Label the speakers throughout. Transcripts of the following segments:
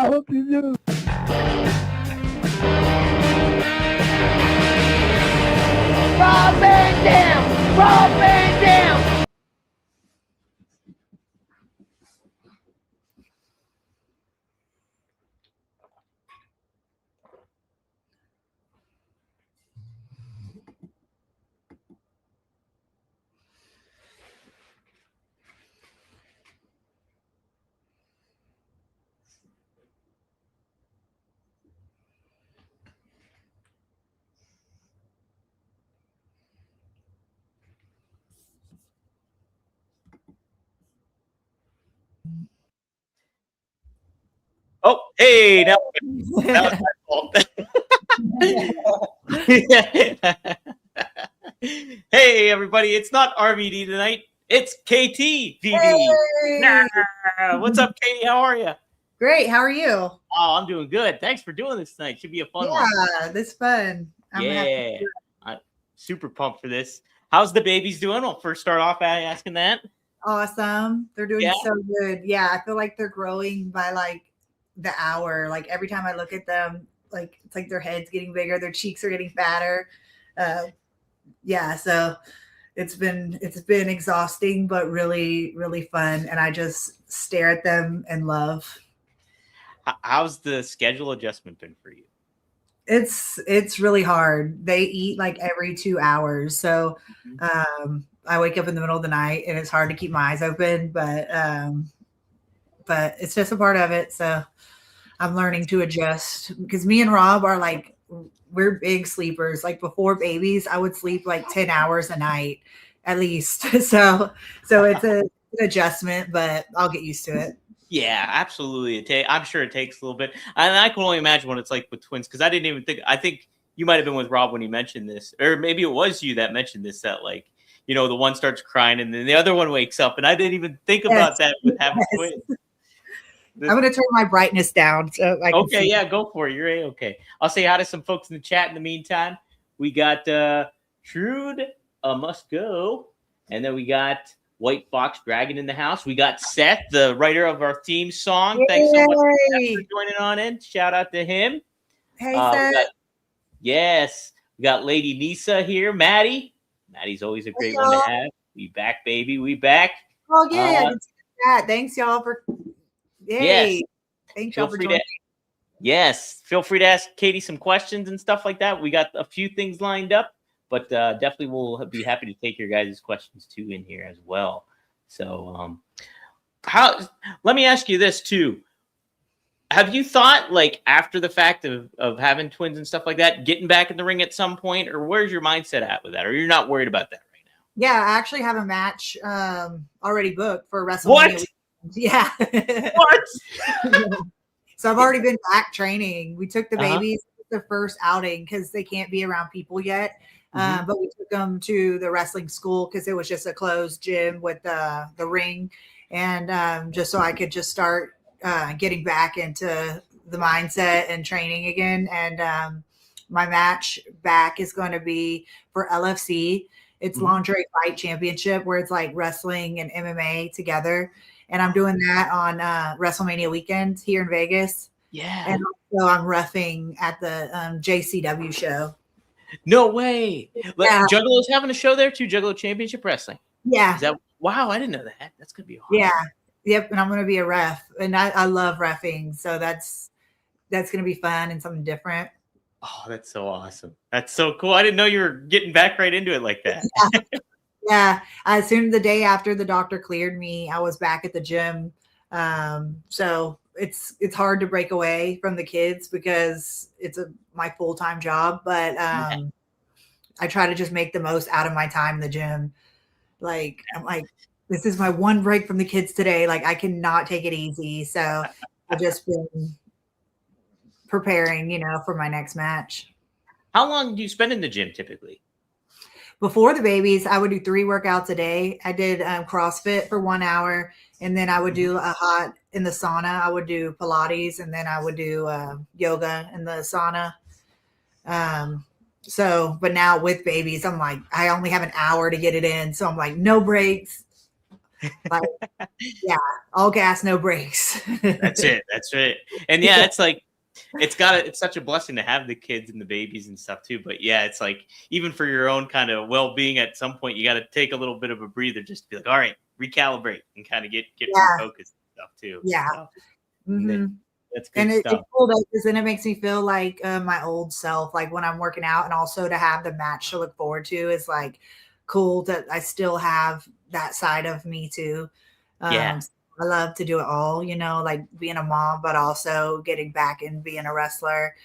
Speaker 1: I hope you do.
Speaker 2: Rob Van Dam! Rob Van Dam!
Speaker 3: Oh, hey, that was my fault. Hey, everybody, it's not RVD tonight. It's KTVD.
Speaker 4: Hey.
Speaker 3: Nah. What's up, Katie? How are you?
Speaker 4: Great. How are you?
Speaker 3: Oh, I'm doing good. Thanks for doing this tonight. Should be a fun one.
Speaker 4: Yeah, this fun.
Speaker 3: I'm super pumped for this. How's the babies doing? I'll first start off by asking that.
Speaker 4: Awesome. They're doing so good. Yeah, I feel like they're growing by like the hour. Like every time I look at them, like it's like their head's getting bigger, their cheeks are getting fatter. Yeah, so it's been exhausting, but really, really fun. And I just stare at them and love.
Speaker 3: How's the schedule adjustment been for you?
Speaker 4: It's really hard. They eat like every 2 hours. So I wake up in the middle of the night and it's hard to keep my eyes open, but it's just a part of it. So I'm learning to adjust because me and Rob are like, we're big sleepers. Like before babies, I would sleep like 10 hours a night at least. So it's an adjustment, but I'll get used to it.
Speaker 3: Yeah, absolutely. I'm sure it takes a little bit. And I can only imagine what it's like with twins because I didn't even think, I think you might have been with Rob when he mentioned this, or maybe it was you that mentioned this, that like, you know, the one starts crying and then the other one wakes up. And I didn't even think about that with having twins.
Speaker 4: I'm going to turn my brightness down. So I can see.
Speaker 3: Yeah, go for it. You're okay. I'll say hi to some folks in the chat in the meantime. We got Trude Must Go. And then we got White Fox Dragon in the house. We got Seth, the writer of our theme song. Yay. Thanks so much for joining on in. Shout out to him.
Speaker 4: Hey, Seth.
Speaker 3: We got Lady Nisa here. Maddie's always a great one to have. We back, baby. We back.
Speaker 4: Oh, yeah. Thanks, y'all, for... Yay.
Speaker 3: Yes.
Speaker 4: Thanks, y'all, for joining.
Speaker 3: Yes. Feel free to ask Katie some questions and stuff like that. We got a few things lined up. But definitely we'll be happy to take your guys' questions too in here as well. So let me ask you this too. Have you thought like after the fact of having twins and stuff like that, getting back in the ring at some point, or where's your mindset at with that? Or you're not worried about that right now?
Speaker 4: Yeah, I actually have a match already booked for WrestleMania.
Speaker 3: What?
Speaker 4: Yeah.
Speaker 3: What?
Speaker 4: So I've already been back training. We took the babies the first outing because they can't be around people yet. But we took them to the wrestling school because it was just a closed gym with the ring. And just so I could just start getting back into the mindset and training again. And my match back is going to be for LFC. It's Lingerie Fight Championship, where it's like wrestling and MMA together. And I'm doing that on WrestleMania weekend here in Vegas.
Speaker 3: Yeah.
Speaker 4: And also I'm reffing at the JCW show.
Speaker 3: No way.
Speaker 4: Yeah.
Speaker 3: Juggalo's having a show there too, Juggalo Championship Wrestling.
Speaker 4: Yeah.
Speaker 3: Wow, I didn't know that. That's going to be awesome.
Speaker 4: Yeah. Yep. And I'm going to be a ref. And I love reffing. So that's going to be fun and something different.
Speaker 3: Oh, that's so awesome. That's so cool. I didn't know you were getting back right into it like that.
Speaker 4: Yeah. As soon as the day after the doctor cleared me, I was back at the gym. So it's hard to break away from the kids because it's my full-time job, but I try to just make the most out of my time in the gym. Like, I'm like, this is my one break from the kids today. Like, I cannot take it easy. So I've just been preparing, for my next match.
Speaker 3: How long do you spend in the gym typically?
Speaker 4: Before the babies, I would do 3 workouts a day. I did CrossFit for 1 hour, and then I would do a hot in the sauna. I would do Pilates, and then I would do yoga in the sauna. But now with babies, I'm like, I only have an hour to get it in. So I'm like, no breaks. Like, yeah, all gas, no brakes.
Speaker 3: That's it. That's it. And yeah, it's like it's such a blessing to have the kids and the babies and stuff too. But yeah, it's like even for your own kind of well-being, at some point you got to take a little bit of a breather, just to be like, all right, recalibrate and kind of get
Speaker 4: Yeah.
Speaker 3: refocused and stuff too.
Speaker 4: Yeah.
Speaker 3: So,
Speaker 4: hmm
Speaker 3: that's good
Speaker 4: And it's
Speaker 3: stuff.
Speaker 4: cool because then it makes me feel like my old self, like when I'm working out, and also to have the match to look forward to is like cool that I still have that side of me too.
Speaker 3: Yeah.
Speaker 4: I love to do it all, like being a mom, but also getting back and being a wrestler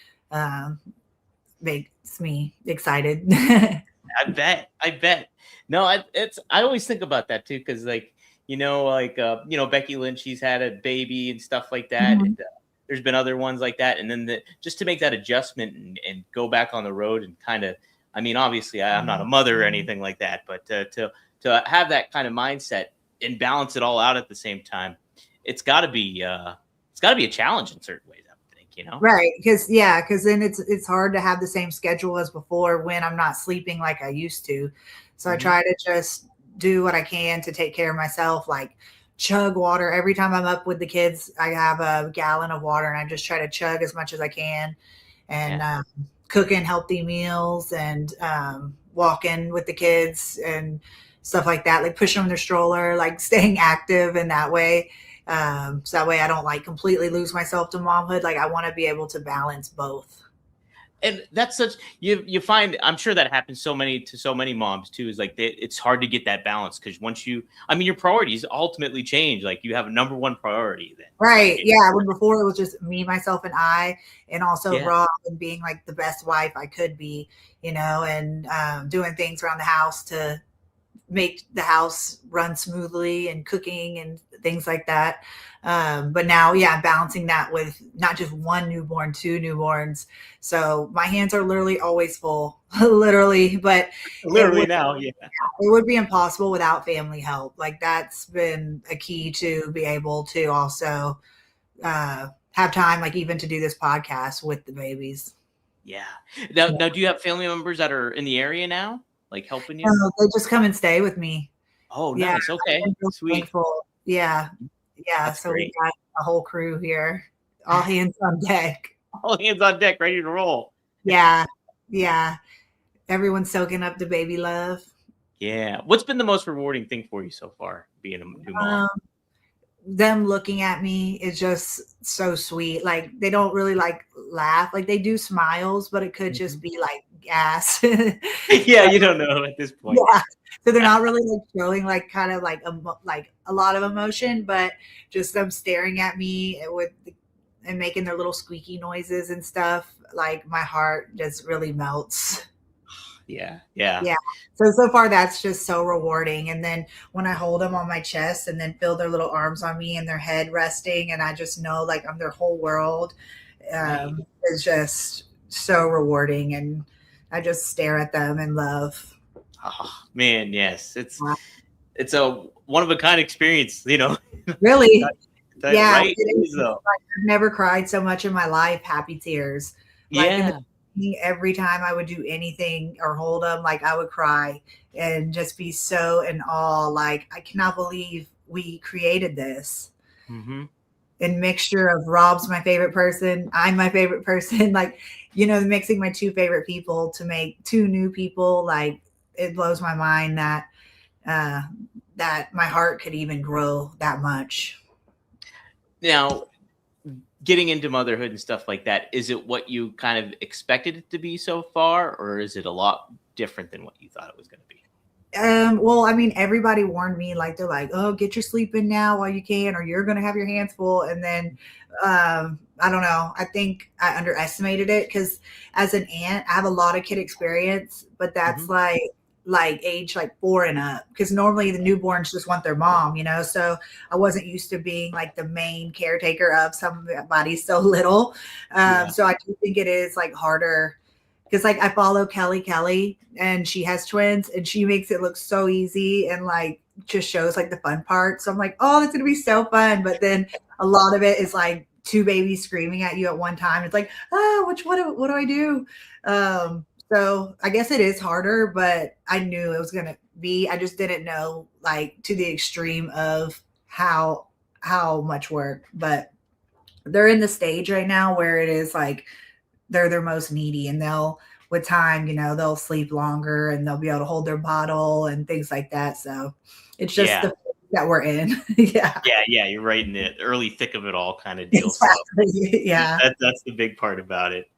Speaker 4: makes me excited.
Speaker 3: I bet. I bet. No, I always think about that too, because like Becky Lynch, she's had a baby and stuff like that.
Speaker 4: Mhm.
Speaker 3: And, there's been other ones like that, and then just to make that adjustment and go back on the road and kind of, I mean, obviously I'm not a mother or anything like that, but to have that kind of mindset and balance it all out at the same time, it's got to be a challenge in certain ways, I would think.
Speaker 4: Right. Because then it's hard to have the same schedule as before when I'm not sleeping like I used to. So I try to just do what I can to take care of myself, like chug water. Every time I'm up with the kids, I have a gallon of water and I just try to chug as much as I can, and cooking healthy meals and walking with the kids and stuff like that, like pushing them in their stroller, like staying active in that way. So that way I don't like completely lose myself to momhood. Like I want to be able to balance both.
Speaker 3: And that's such you find, I'm sure that happens to so many moms too, is like it's hard to get that balance, because once your priorities ultimately change. Like you have a number one priority then.
Speaker 4: Right. Yeah. When before it was just me, myself, and I, and also
Speaker 3: Yeah.
Speaker 4: Rob, and being like the best wife I could be, and doing things around the house to make the house run smoothly and cooking and things like that. But now, I'm balancing that with not just one newborn, two newborns. So my hands are literally always full, literally, but
Speaker 3: Literally now. Yeah.
Speaker 4: it would be impossible without family help. Like that's been a key to be able to also have time, like even to do this podcast with the babies.
Speaker 3: Yeah. Now, do you have family members that are in the area now, like helping you?
Speaker 4: They just come and stay with me.
Speaker 3: Oh,
Speaker 4: Yeah,
Speaker 3: nice. Okay. Sweet.
Speaker 4: thankful. Yeah.
Speaker 3: That's
Speaker 4: So
Speaker 3: great.
Speaker 4: we got a whole crew here, all hands on deck.
Speaker 3: All hands on deck, ready to roll.
Speaker 4: Yeah. Everyone's soaking up the baby love.
Speaker 3: Yeah. What's been the most rewarding thing for you so far, being a new mom?
Speaker 4: Them looking at me is just so sweet. Like they don't really like laugh. Like they do smiles, but it could just be like gas.
Speaker 3: Yeah, you don't know at this point.
Speaker 4: Yeah. So they're not really like showing like kind of like a lot of emotion, but just them staring at me and making their little squeaky noises and stuff. Like my heart just really melts.
Speaker 3: Yeah.
Speaker 4: So far that's just so rewarding. And then when I hold them on my chest and then feel their little arms on me and their head resting, and I just know like I'm their whole world, it's just so rewarding. And I just stare at them in love.
Speaker 3: Oh man, yes. It's a one of a kind experience,
Speaker 4: Really?
Speaker 3: Right?
Speaker 4: I've never cried so much in my life. Happy tears.
Speaker 3: Yeah.
Speaker 4: Every time I would do anything or hold them, like I would cry and just be so in awe. Like I cannot believe we created this. And mixture of Rob's my favorite person, I'm my favorite person. Like, mixing my two favorite people to make two new people. Like it blows my mind that my heart could even grow that much.
Speaker 3: Now, getting into motherhood and stuff like that, is it what you kind of expected it to be so far, or is it a lot different than what you thought it was going to be?
Speaker 4: Well, everybody warned me, like they're like, oh, get your sleep in now while you can, or you're going to have your hands full. And then, I don't know. I think I underestimated it because as an aunt, I have a lot of kid experience, but that's like age like 4 and up, because normally the newborns just want their mom, so I wasn't used to being like the main caretaker of somebody so little. So I do think it is like harder, because like I follow Kelly and she has twins and she makes it look so easy and like just shows like the fun part. So I'm like, oh, that's gonna be so fun. But then a lot of it is like two babies screaming at you at one time. It's like, what do I do? So I guess it is harder, but I knew it was gonna be. I just didn't know like to the extreme of how much work. But they're in the stage right now where it is like they're their most needy, and they'll with time, they'll sleep longer and they'll be able to hold their bottle and things like that. So it's just the phase that we're in. Yeah.
Speaker 3: Yeah. You're right in the early thick of it all kind of deal.
Speaker 4: Exactly.
Speaker 3: So
Speaker 4: Yeah.
Speaker 3: that's the big part about it.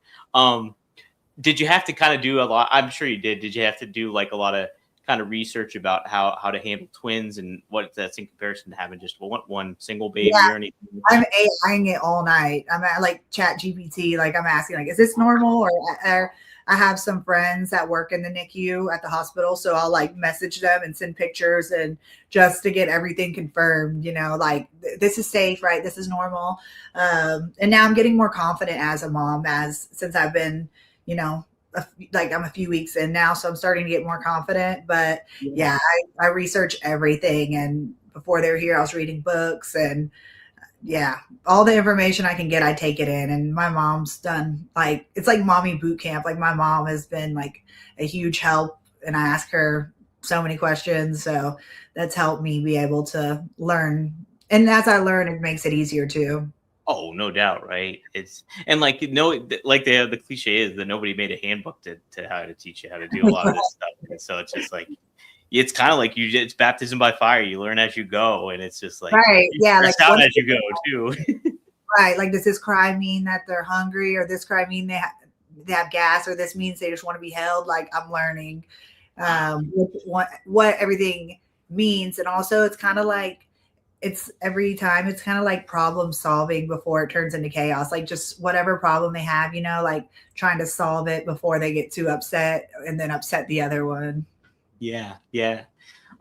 Speaker 3: Did you have to kind of do a lot? I'm sure you did. Did you have to do like a lot of kind of research about how to handle twins and what that's in comparison to having just one single baby or anything?
Speaker 4: I'm AIing it all night. I'm at like Chat GPT. Like I'm asking, like, is this normal? Or I have some friends that work in the NICU at the hospital, so I'll like message them and send pictures and just to get everything confirmed. Like this is safe, right? This is normal. And now I'm getting more confident as a mom, since I've been, like I'm a few weeks in now, so I'm starting to get more confident. But yeah, I research everything, and before they were here, I was reading books, and all the information I can get, I take it in. And my mom's done it's like mommy boot camp. Like my mom has been like a huge help, and I ask her so many questions, so that's helped me be able to learn. And as I learn, it makes it easier too.
Speaker 3: Oh, no doubt, right? Like the cliche is that nobody made a handbook to how to teach you how to do a lot of this stuff. And so it's just like it's kind of like it's baptism by fire. You learn as you go, and it's just like
Speaker 4: right,
Speaker 3: like out as you go too.
Speaker 4: Right, like does this cry mean that they're hungry, or this cry mean they have gas, or this means they just want to be held? Like I'm learning what everything means, and also it's kind of like. Every time it's kind of like problem solving before it turns into chaos. Like just whatever problem they have, like trying to solve it before they get too upset and then upset the other one.
Speaker 3: Yeah.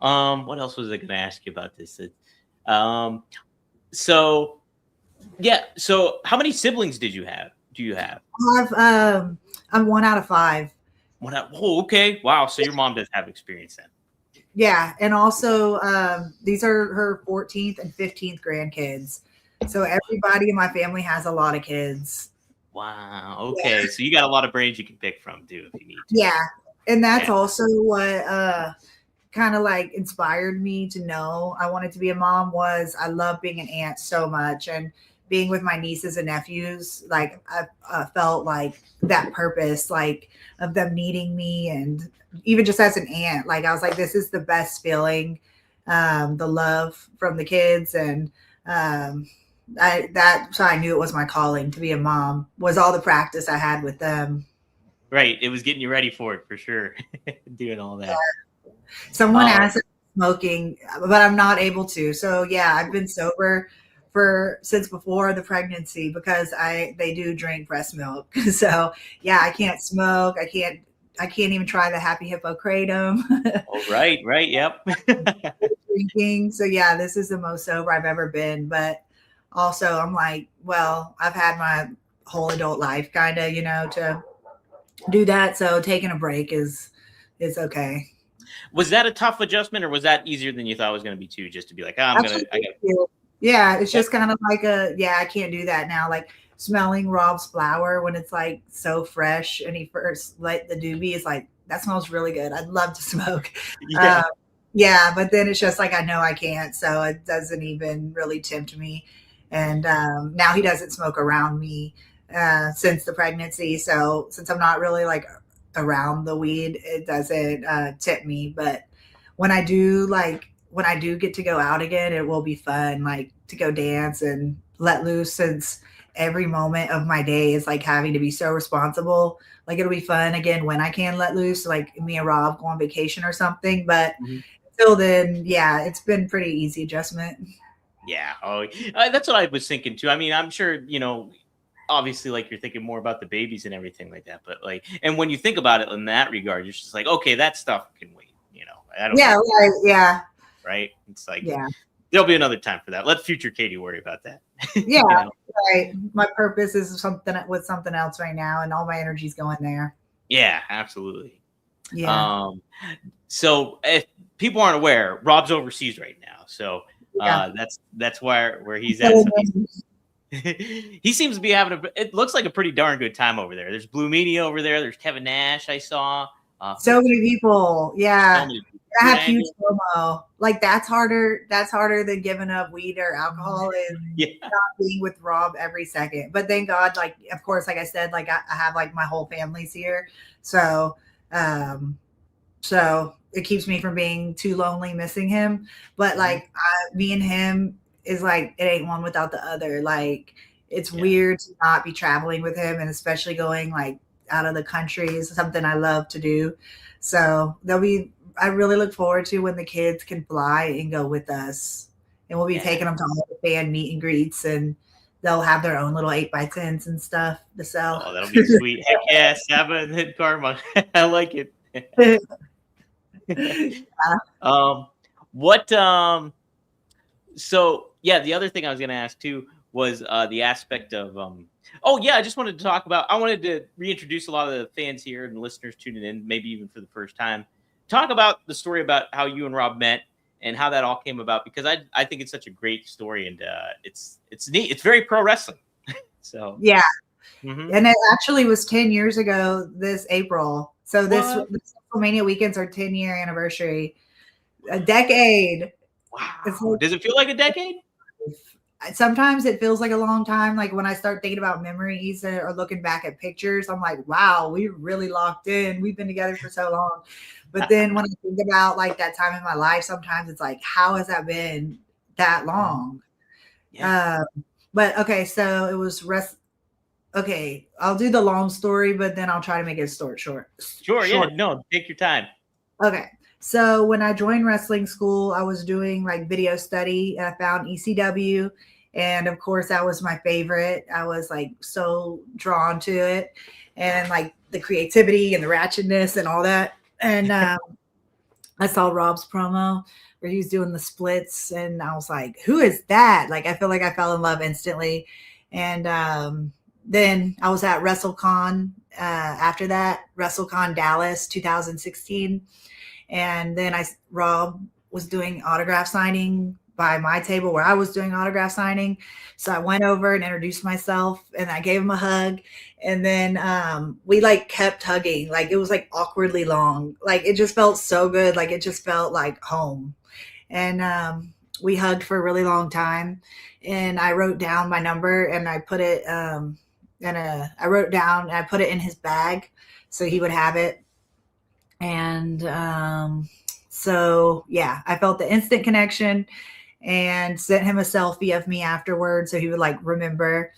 Speaker 3: What else was I going to ask you about this? So how many siblings do you have?
Speaker 4: I'm 1 out of 5.
Speaker 3: Oh, okay. Wow. So your mom does have experience then.
Speaker 4: Yeah, and also these are her 14th and 15th grandkids. So everybody in my family has a lot of kids.
Speaker 3: Wow. Okay. So you got a lot of brains you can pick from too if you need to.
Speaker 4: Yeah. And that's also what kind of like inspired me to know I wanted to be a mom. Was I love being an aunt so much, and being with my nieces and nephews. Like I felt like that purpose, like of them needing me, and even just as an aunt, like I was like, this is the best feeling. The love from the kids, and so I knew it was my calling to be a mom. Was all the practice I had with them.
Speaker 3: Right, it was getting you ready for it for sure. Doing all that.
Speaker 4: Yeah. Someone asked me smoking, but I'm not able to. So yeah, I've been sober since before the pregnancy because they do drink breast milk. So yeah, I can't smoke. I can't even try the Happy Hippo Kratom.
Speaker 3: Oh, right. Yep.
Speaker 4: Drinking. So yeah, this is the most sober I've ever been. But also I'm like, well, I've had my whole adult life kind of, to do that. So taking a break is okay.
Speaker 3: Was that a tough adjustment, or was that easier than you thought it was going to be too? Just to be like,
Speaker 4: yeah, it's just kind of like I can't do that now. Like smelling Rob's flower when it's like so fresh, and he first lit the doobie is like, that smells really good. I'd love to smoke. Yeah. But then it's just like, I know I can't. So it doesn't even really tempt me. And now he doesn't smoke around me since the pregnancy. So since I'm not really like around the weed, it doesn't tempt me. But when I do get to go out again, it will be fun, like to go dance and let loose, since every moment of my day is like having to be so responsible. Like it'll be fun again when I can let loose, like me and Rob go on vacation or something. But until then, yeah, it's been pretty easy adjustment.
Speaker 3: Yeah. Oh, that's what I was thinking too. I mean, I'm sure, obviously like you're thinking more about the babies and everything like that, but like, and when you think about it in that regard, you're just like, okay, that stuff can wait, I don't know.
Speaker 4: Right. Yeah.
Speaker 3: Right. It's like, there'll be another time for that. Let future Katie worry about that.
Speaker 4: Yeah. Right. My purpose is something else right now, and all my energy's going there.
Speaker 3: Yeah, absolutely.
Speaker 4: Yeah.
Speaker 3: So if people aren't aware, Rob's overseas right now. So that's where he's at. So He seems to be having it looks like a pretty darn good time over there. There's Blue Meanie over there. There's Kevin Nash. I saw.
Speaker 4: So many people. Yeah.
Speaker 3: So many people.
Speaker 4: I have huge FOMO. Like that's harder than giving up weed or alcohol and not being with Rob every second. But thank God, like of course, like I said, like I have like my whole family's here. So so it keeps me from being too lonely missing him. But like me and him is like it ain't one without the other. Like it's weird to not be traveling with him, and especially going like out of the country is something I love to do. So I really look forward to when the kids can fly and go with us, and we'll be taking them to all the fan meet and greets, and they'll have their own little 8x10s and stuff to sell.
Speaker 3: Oh, that'll be sweet. Heck yeah, Saba and then Karma. I like it. So yeah, the other thing I was going to ask too was the aspect of I just wanted to talk about, I wanted to reintroduce a lot of the fans here and listeners tuning in, maybe even for the first time, talk about the story about how you and Rob met and how that all came about, because I think it's such a great story, and it's neat. It's very pro wrestling. So yeah.
Speaker 4: Mm-hmm. And it actually was 10 years ago this April. So this WrestleMania weekend's our 10-year anniversary. A decade.
Speaker 3: Wow. Does it feel like a decade?
Speaker 4: Sometimes it feels like a long time. Like when I start thinking about memories or looking back at pictures, I'm like, wow, we really locked in. We've been together for so long. But then when I think about like that time in my life, sometimes it's like, how has that been that long? Yeah. But okay, so it was okay, I'll do the long story, but then I'll try to make it short. Sure.
Speaker 3: Yeah. No, take your time.
Speaker 4: Okay. So when I joined wrestling school, I was doing like video study, and I found ECW. And of course, that was my favorite. I was like so drawn to it, and like the creativity and the ratchetness and all that. And I saw Rob's promo where he was doing the splits, and I was like, who is that? Like, I feel like I fell in love instantly. And then I was at WrestleCon after that, WrestleCon Dallas 2016. And then Rob was doing autograph signing by my table where I was doing autograph signing. So I went over and introduced myself, and I gave him a hug. And then we like kept hugging. Like it was like awkwardly long. Like it just felt so good. Like it just felt like home. And we hugged for a really long time. And I wrote down my number, and I put it I wrote down, and I put it in his bag so he would have it. And so yeah, I felt the instant connection, and sent him a selfie of me afterwards so he would like remember.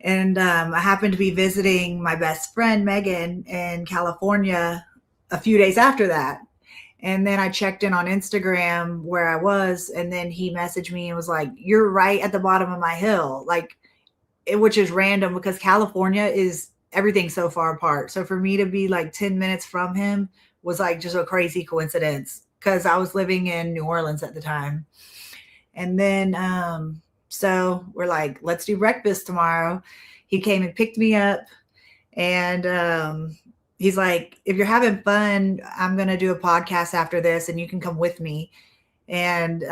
Speaker 4: And I happened to be visiting my best friend Megan in California a few days after that. And then I checked in on Instagram where I was, and then he messaged me and was like, you're right at the bottom of my hill. Like which is random because California is everything so far apart. So for me to be like 10 minutes from him was like just a crazy coincidence, because I was living in New Orleans at the time. And then so we're like, let's do breakfast tomorrow. He came and picked me up, and he's like, if you're having fun, I'm going to do a podcast after this and you can come with me. And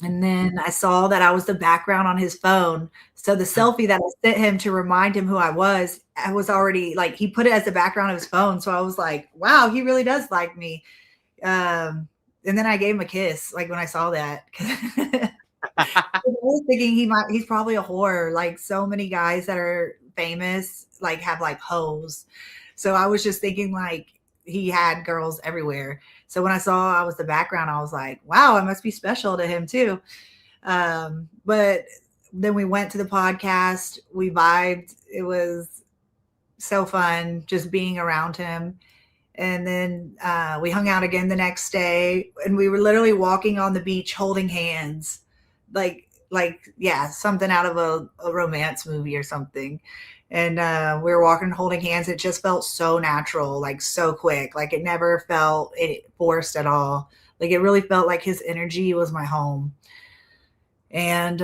Speaker 4: then I saw that I was the background on his phone. So the selfie that I sent him to remind him who I was already like, he put it as the background of his phone. So I was like, wow, he really does like me. And then I gave him a kiss, like when I saw that. I was thinking he's probably a whore. Like so many guys that are famous, like have like hoes. So I was just thinking like he had girls everywhere. So when I saw I was the background, I was like, wow, I must be special to him too. But then we went to the podcast, we vibed. It was so fun just being around him. And then we hung out again the next day, and we were literally walking on the beach holding hands. Like, yeah, something out of a romance movie or something. And we were walking, holding hands. It just felt so natural, like so quick. Like it never felt forced at all. Like it really felt like his energy was my home. And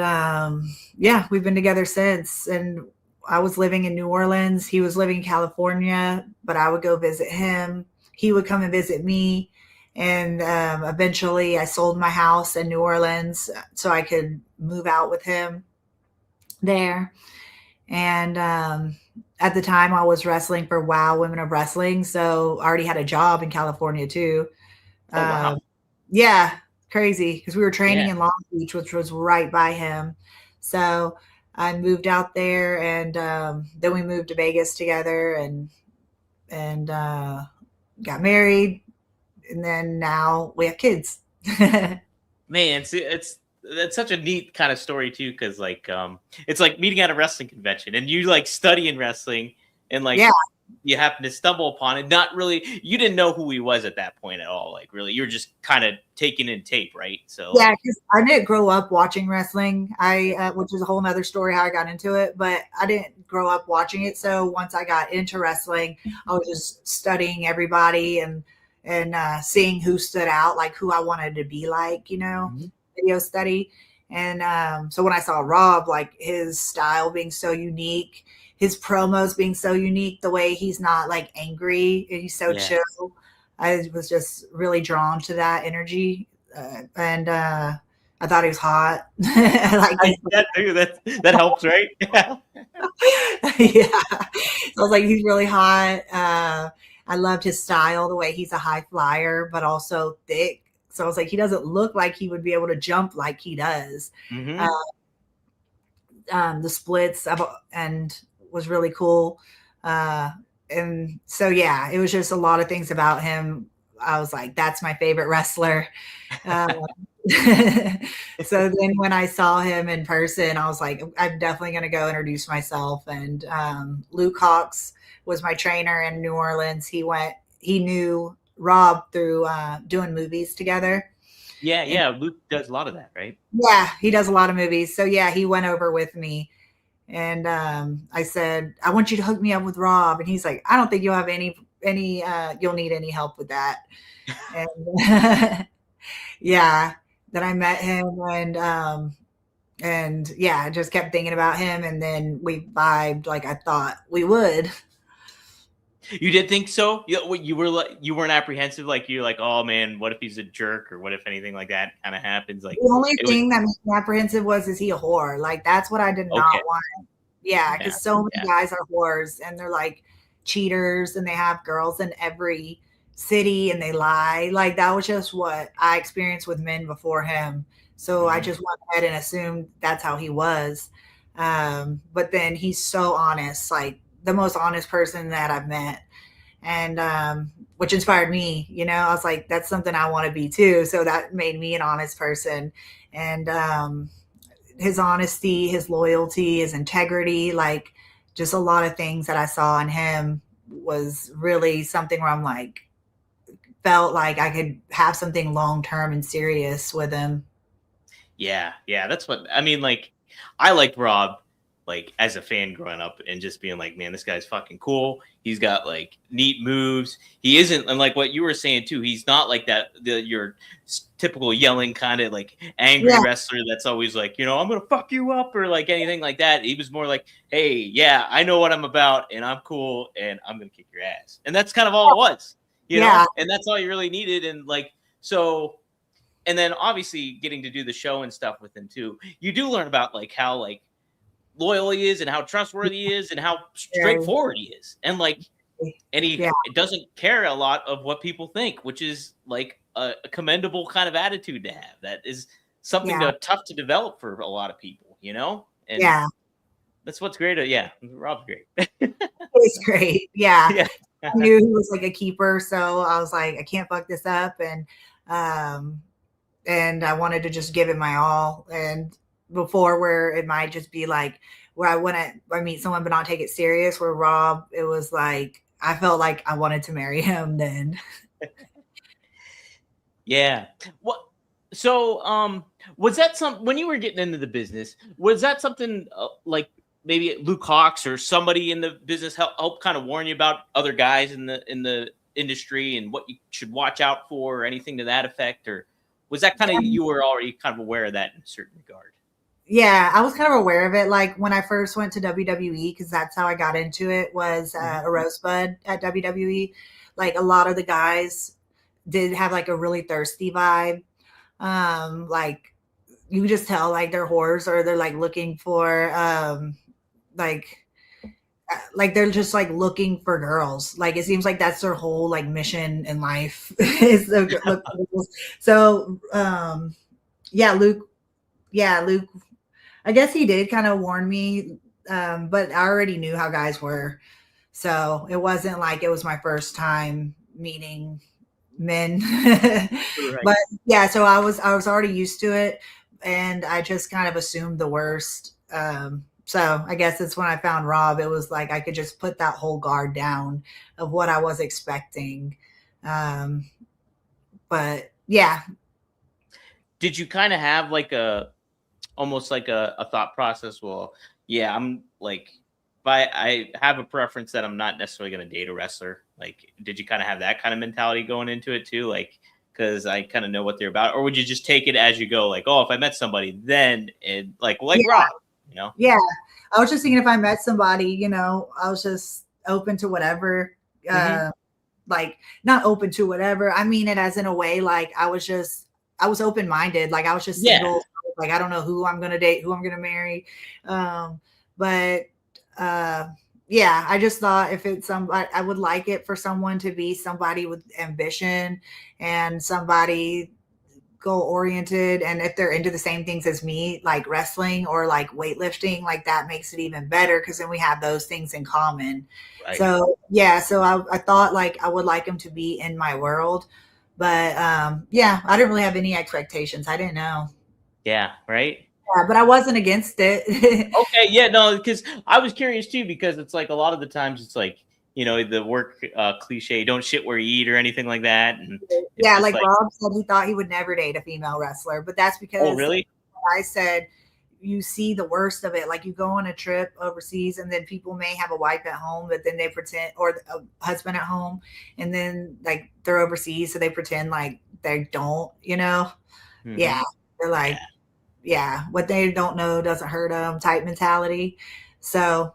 Speaker 4: yeah, we've been together since. And I was living in New Orleans. He was living in California, but I would go visit him. He would come and visit me. And eventually I sold my house in New Orleans so I could move out with him. there. And at the time, I was wrestling for WOW Women of Wrestling, so I already had a job in California too.
Speaker 3: Oh wow.
Speaker 4: Yeah, crazy, because we were training
Speaker 3: Yeah.
Speaker 4: in Long Beach, which was right by him. So I moved out there, and then we moved to Vegas together, and got married, and then now we have kids.
Speaker 3: Man, it's that's such a neat kind of story too, because like it's like meeting at a wrestling convention and you like study in wrestling and like
Speaker 4: Yeah.
Speaker 3: you happen to stumble upon it. Not really, you didn't know who he was at that point at all. Like really, you're just kind of taking in tape, right? So
Speaker 4: Yeah,
Speaker 3: like,
Speaker 4: because I didn't grow up watching wrestling. Which is a whole nother story how I got into it, but I didn't grow up watching it. So once I got into wrestling, I was just studying everybody and seeing who stood out, like who I wanted to be like,
Speaker 3: mhm.
Speaker 4: video study. And so when I saw Rob, like his style being so unique, his promos being so unique, the way he's not like angry, and he's so
Speaker 3: Yeah,
Speaker 4: chill. I was just really drawn to that energy, and I thought he was hot. I liked his,
Speaker 3: that too. That helps, right? Yeah.
Speaker 4: yeah. So I was like, he's really hot. I loved his style, the way he's a high flyer, but also thick. So I was like, he doesn't look like he would be able to jump like he does. Uh,
Speaker 3: Hmm.
Speaker 4: the splits and was really cool. Uh, and so, yeah, it was just a lot of things about him. I was like, that's my favorite wrestler. Uh, so then when I saw him in person, I was like, I'm definitely going to go introduce myself. And Luke Hawks was my trainer in New Orleans. He knew Rob through doing movies together.
Speaker 3: Yeah,
Speaker 4: And
Speaker 3: yeah. Luke does a lot of that, right?
Speaker 4: yeah, he does a lot of movies. So yeah, he went over with me. And I said, I want you to hook me up with Rob. And he's like, I don't think you'll have you'll need any help with that. And yeah, then I met him and yeah, I just kept thinking about him, and then we vibed like I thought we would.
Speaker 3: You did think so? You were like you weren't apprehensive, like you're like, oh man, what if he's a jerk, or what if anything like that kind of happens? Like
Speaker 4: The only
Speaker 3: it was
Speaker 4: thing that made me apprehensive was, is he a whore? Like that's what I did
Speaker 3: okay.
Speaker 4: not want. Yeah,
Speaker 3: Yeah,
Speaker 4: because so many
Speaker 3: yeah.
Speaker 4: guys are whores and they're like cheaters and they have girls in every city and they lie. Like that was just what I experienced with men before him. So I
Speaker 3: Hmm.
Speaker 4: just went ahead and assumed that's how he was. But then he's so honest, like the most honest person that I've met. And which inspired me, I was like, that's something I want to be too. So that made me an honest person. And his honesty, his loyalty, his integrity, like just a lot of things that I saw in him was really something where I'm like, felt like I could have something long term and serious with him.
Speaker 3: Yeah, yeah, that's what I mean. Like, I liked Rob, like as a fan growing up, and just being like, man, this guy's fucking cool. He's got like neat moves. He isn't, and like what you were saying too. He's not like that. Your typical yelling kind of like angry
Speaker 4: Yeah,
Speaker 3: wrestler that's always like, I'm gonna fuck you up or like anything like that. He was more like, hey, yeah, I know what I'm about, and I'm cool, and I'm gonna kick your ass. And that's kind of all it was,
Speaker 4: yeah,
Speaker 3: and that's all you really needed. And like so and then obviously getting to do the show and stuff with him too, you do learn about like how like loyal he is and how trustworthy he is and how
Speaker 4: very,
Speaker 3: straightforward he is, and like and he
Speaker 4: yeah,
Speaker 3: doesn't care a lot of what people think, which is like a commendable kind of attitude to have. That is something
Speaker 4: yeah,
Speaker 3: tough to develop for a lot of people, and
Speaker 4: yeah.
Speaker 3: that's what's great. Yeah, Rob's great.
Speaker 4: It's great. Yeah.
Speaker 3: Yeah.
Speaker 4: I knew he was like a keeper, so I was like, I can't fuck this up, um, and I wanted to just give it my all. And before, where it might just be like where I meet someone but not take it serious, where Rob, it was like I felt like I wanted to marry him then.
Speaker 3: Yeah. What? So, was that some when you were getting into the business? Was that something like maybe Luke Hawks or somebody in the business help kind of warn you about other guys in the industry and what you should watch out for or anything to that effect? Or was that kind of you were already kind of aware of that in a certain regard?
Speaker 4: Yeah, I was kind of aware of it. Like when I first went to WWE, because that's how I got into it, was
Speaker 3: Mhm.
Speaker 4: a rosebud at WWE. Like a lot of the guys did have like a really thirsty vibe. Like you can just tell like they're whores or they're like looking for like they're just like looking for girls. Like it seems like that's their whole like mission in life is to look for girls. So Luke, Luke, I guess he did kind of warn me, but I already knew how guys were. So it wasn't like it was my first time meeting men.
Speaker 3: Right.
Speaker 4: But yeah, so I was already used to it and I just kind of assumed the worst. So I guess it's when I found Rob, it was like I could just put that whole guard down of what I was expecting. But yeah.
Speaker 3: Did you kind of have like almost like a thought process? Well, yeah, I'm like, if I have a preference that I'm not necessarily going to date a wrestler. Like, did you kind of have that kind of mentality going into it too? Like, because I kind of know what they're about, or would you just take it as you go? Like, oh, if I met somebody, then it like Rob, you know?
Speaker 4: Yeah, I was just thinking if I met somebody, you know, I was just open to whatever. Like not open to whatever. I mean it as in a way like I was open-minded. Like I was just single. Like I don't know who I'm gonna date, who I'm gonna marry. Yeah, I just thought if it's somebody, I would like it for someone to be somebody with ambition and somebody goal oriented. And if they're into the same things as me, like wrestling or like weightlifting, like that makes it even better because then we have those things in common. Right. So yeah, so I thought like I would like them to be in my world. But yeah, I didn't really have any expectations. I didn't know.
Speaker 3: Yeah, right.
Speaker 4: Yeah, but I wasn't against it.
Speaker 3: Okay, yeah, no, because I was curious too, because it's like a lot of the times it's like, you know, the work cliche, don't shit where you eat or anything like that. And
Speaker 4: yeah, like Rob said, he thought he would never date a female wrestler, but that's because
Speaker 3: really?
Speaker 4: I said you see the worst of it. Like you go on a trip overseas and then people may have a wife at home, but then they pretend, or a husband at home, and then like they're overseas, so they pretend like they don't, you know? Yeah, they're like, yeah, what they don't know doesn't hurt them type mentality. So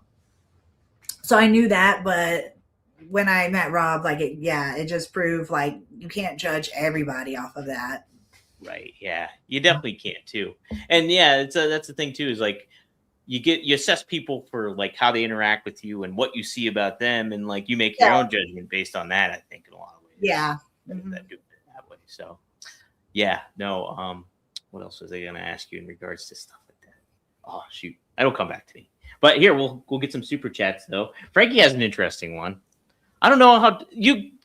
Speaker 4: I knew that, but when I met Rob, like, it just proved like you can't judge everybody off of that.
Speaker 3: Right. Yeah, you definitely can't too. And yeah, that's the thing too, is like you assess people for like how they interact with you and what you see about them, and like you make your own judgment based on that. I think in a lot of ways. Yeah. That do it that way. So yeah, no. What else was I going to ask you in regards to stuff like that? Oh shoot, it'll come back to me. But here we'll get some super chats though. Frankie has an interesting one. I don't know how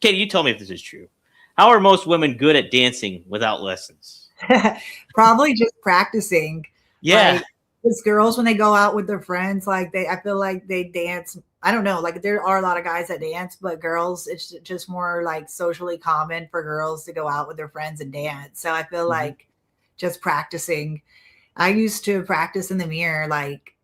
Speaker 3: Katie, you tell me if this is true. How are most women good at dancing without lessons?
Speaker 4: Probably just practicing.
Speaker 3: Yeah.
Speaker 4: Like, because girls, when they go out with their friends, like I feel like they dance. I don't know. Like there are a lot of guys that dance, but girls, it's just more like socially common for girls to go out with their friends and dance. So I feel like just practicing. I used to practice in the mirror, like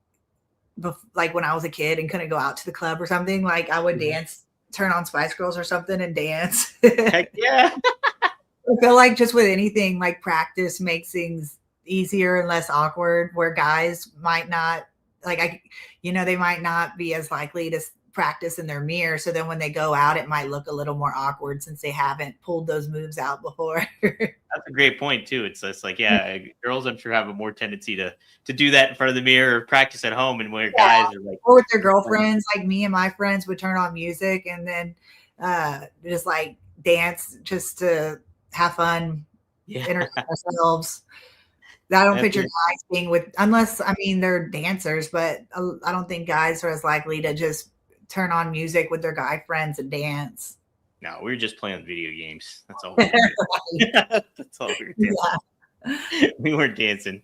Speaker 4: when I was a kid and couldn't go out to the club or something. Like I would dance, turn on Spice Girls or something and dance.
Speaker 3: Heck yeah.
Speaker 4: I feel like just with anything, like practice makes things easier and less awkward, where guys might not they might not be as likely to practice in their mirror. So then when they go out, it might look a little more awkward since they haven't pulled those moves out before.
Speaker 3: That's a great point too. It's just like, yeah, girls I'm sure have a more tendency to do that in front of the mirror or practice at home, and where guys are like,
Speaker 4: or with their girlfriends, like me and my friends would turn on music and then just like dance just to have fun, entertain ourselves. I don't picture guys being unless, I mean, they're dancers, but I don't think guys are as likely to just turn on music with their guy friends and dance.
Speaker 3: No, we were just playing video games. That's all. That's all we were doing. Yeah. We weren't dancing.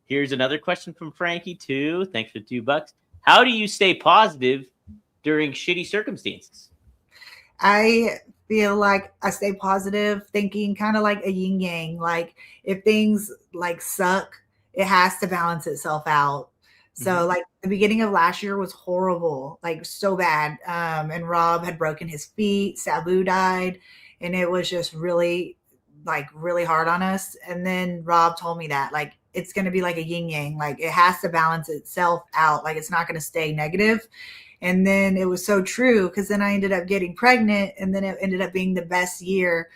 Speaker 3: Here's another question from Frankie too. Thanks for $2. How do you stay positive during shitty circumstances?
Speaker 4: I feel like I stay positive, thinking kind of like a yin yang. Like if things like suck, it has to balance itself out. So like the beginning of last year was horrible, like so bad. And Rob had broken his feet, Sabu died, and it was just really hard on us. And then Rob told me that like it's going to be like a yin yang, like it has to balance itself out, like it's not going to stay negative. And then it was so true, because then I ended up getting pregnant, and then it ended up being the best year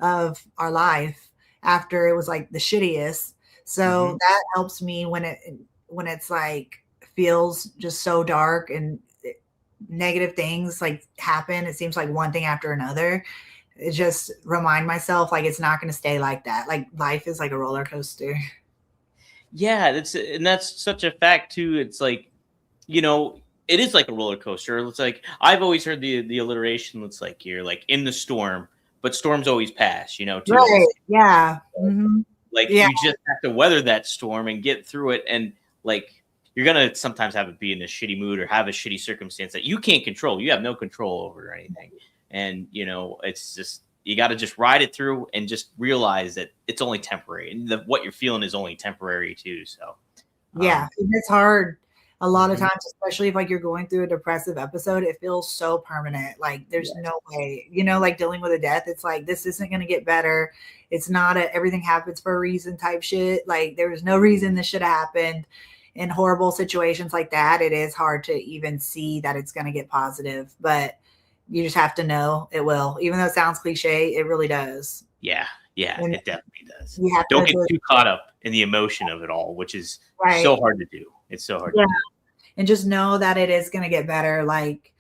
Speaker 4: of our life. after it was like the shittiest. So that helps me when it's like feels just so dark and negative things like happen. It seems like one thing after another. It just remind myself like it's not going to stay like that. Like life is like a roller coaster.
Speaker 3: Yeah, that's such a fact too. It's like, it is like a roller coaster. It's like I've always heard the alliteration. It's like you're like in the storm, but storms always pass. Too.
Speaker 4: Right. Yeah. Mm-hmm.
Speaker 3: Like
Speaker 4: Yeah.
Speaker 3: you just have to weather that storm and get through it. And like you're gonna sometimes have it be in a shitty mood or have a shitty circumstance that you can't control. You have no control over or anything. And it's just you got to just ride it through and just realize that it's only temporary, and what you're feeling is only temporary too. So
Speaker 4: yeah, it's hard. A lot of times, especially if like you're going through a depressive episode, it feels so permanent. Like there's no way, like dealing with a death. It's like, this isn't going to get better. It's not everything happens for a reason type shit. Like there was no reason this should have happened. In horrible situations like that, it is hard to even see that it's going to get positive, but you just have to know it will. Even though it sounds cliche, it really does.
Speaker 3: Yeah, and it definitely does.
Speaker 4: Don't
Speaker 3: get too caught up in the emotion of it all, which is so hard to do. It's so hard to do.
Speaker 4: And just know that it is going to get better. Like,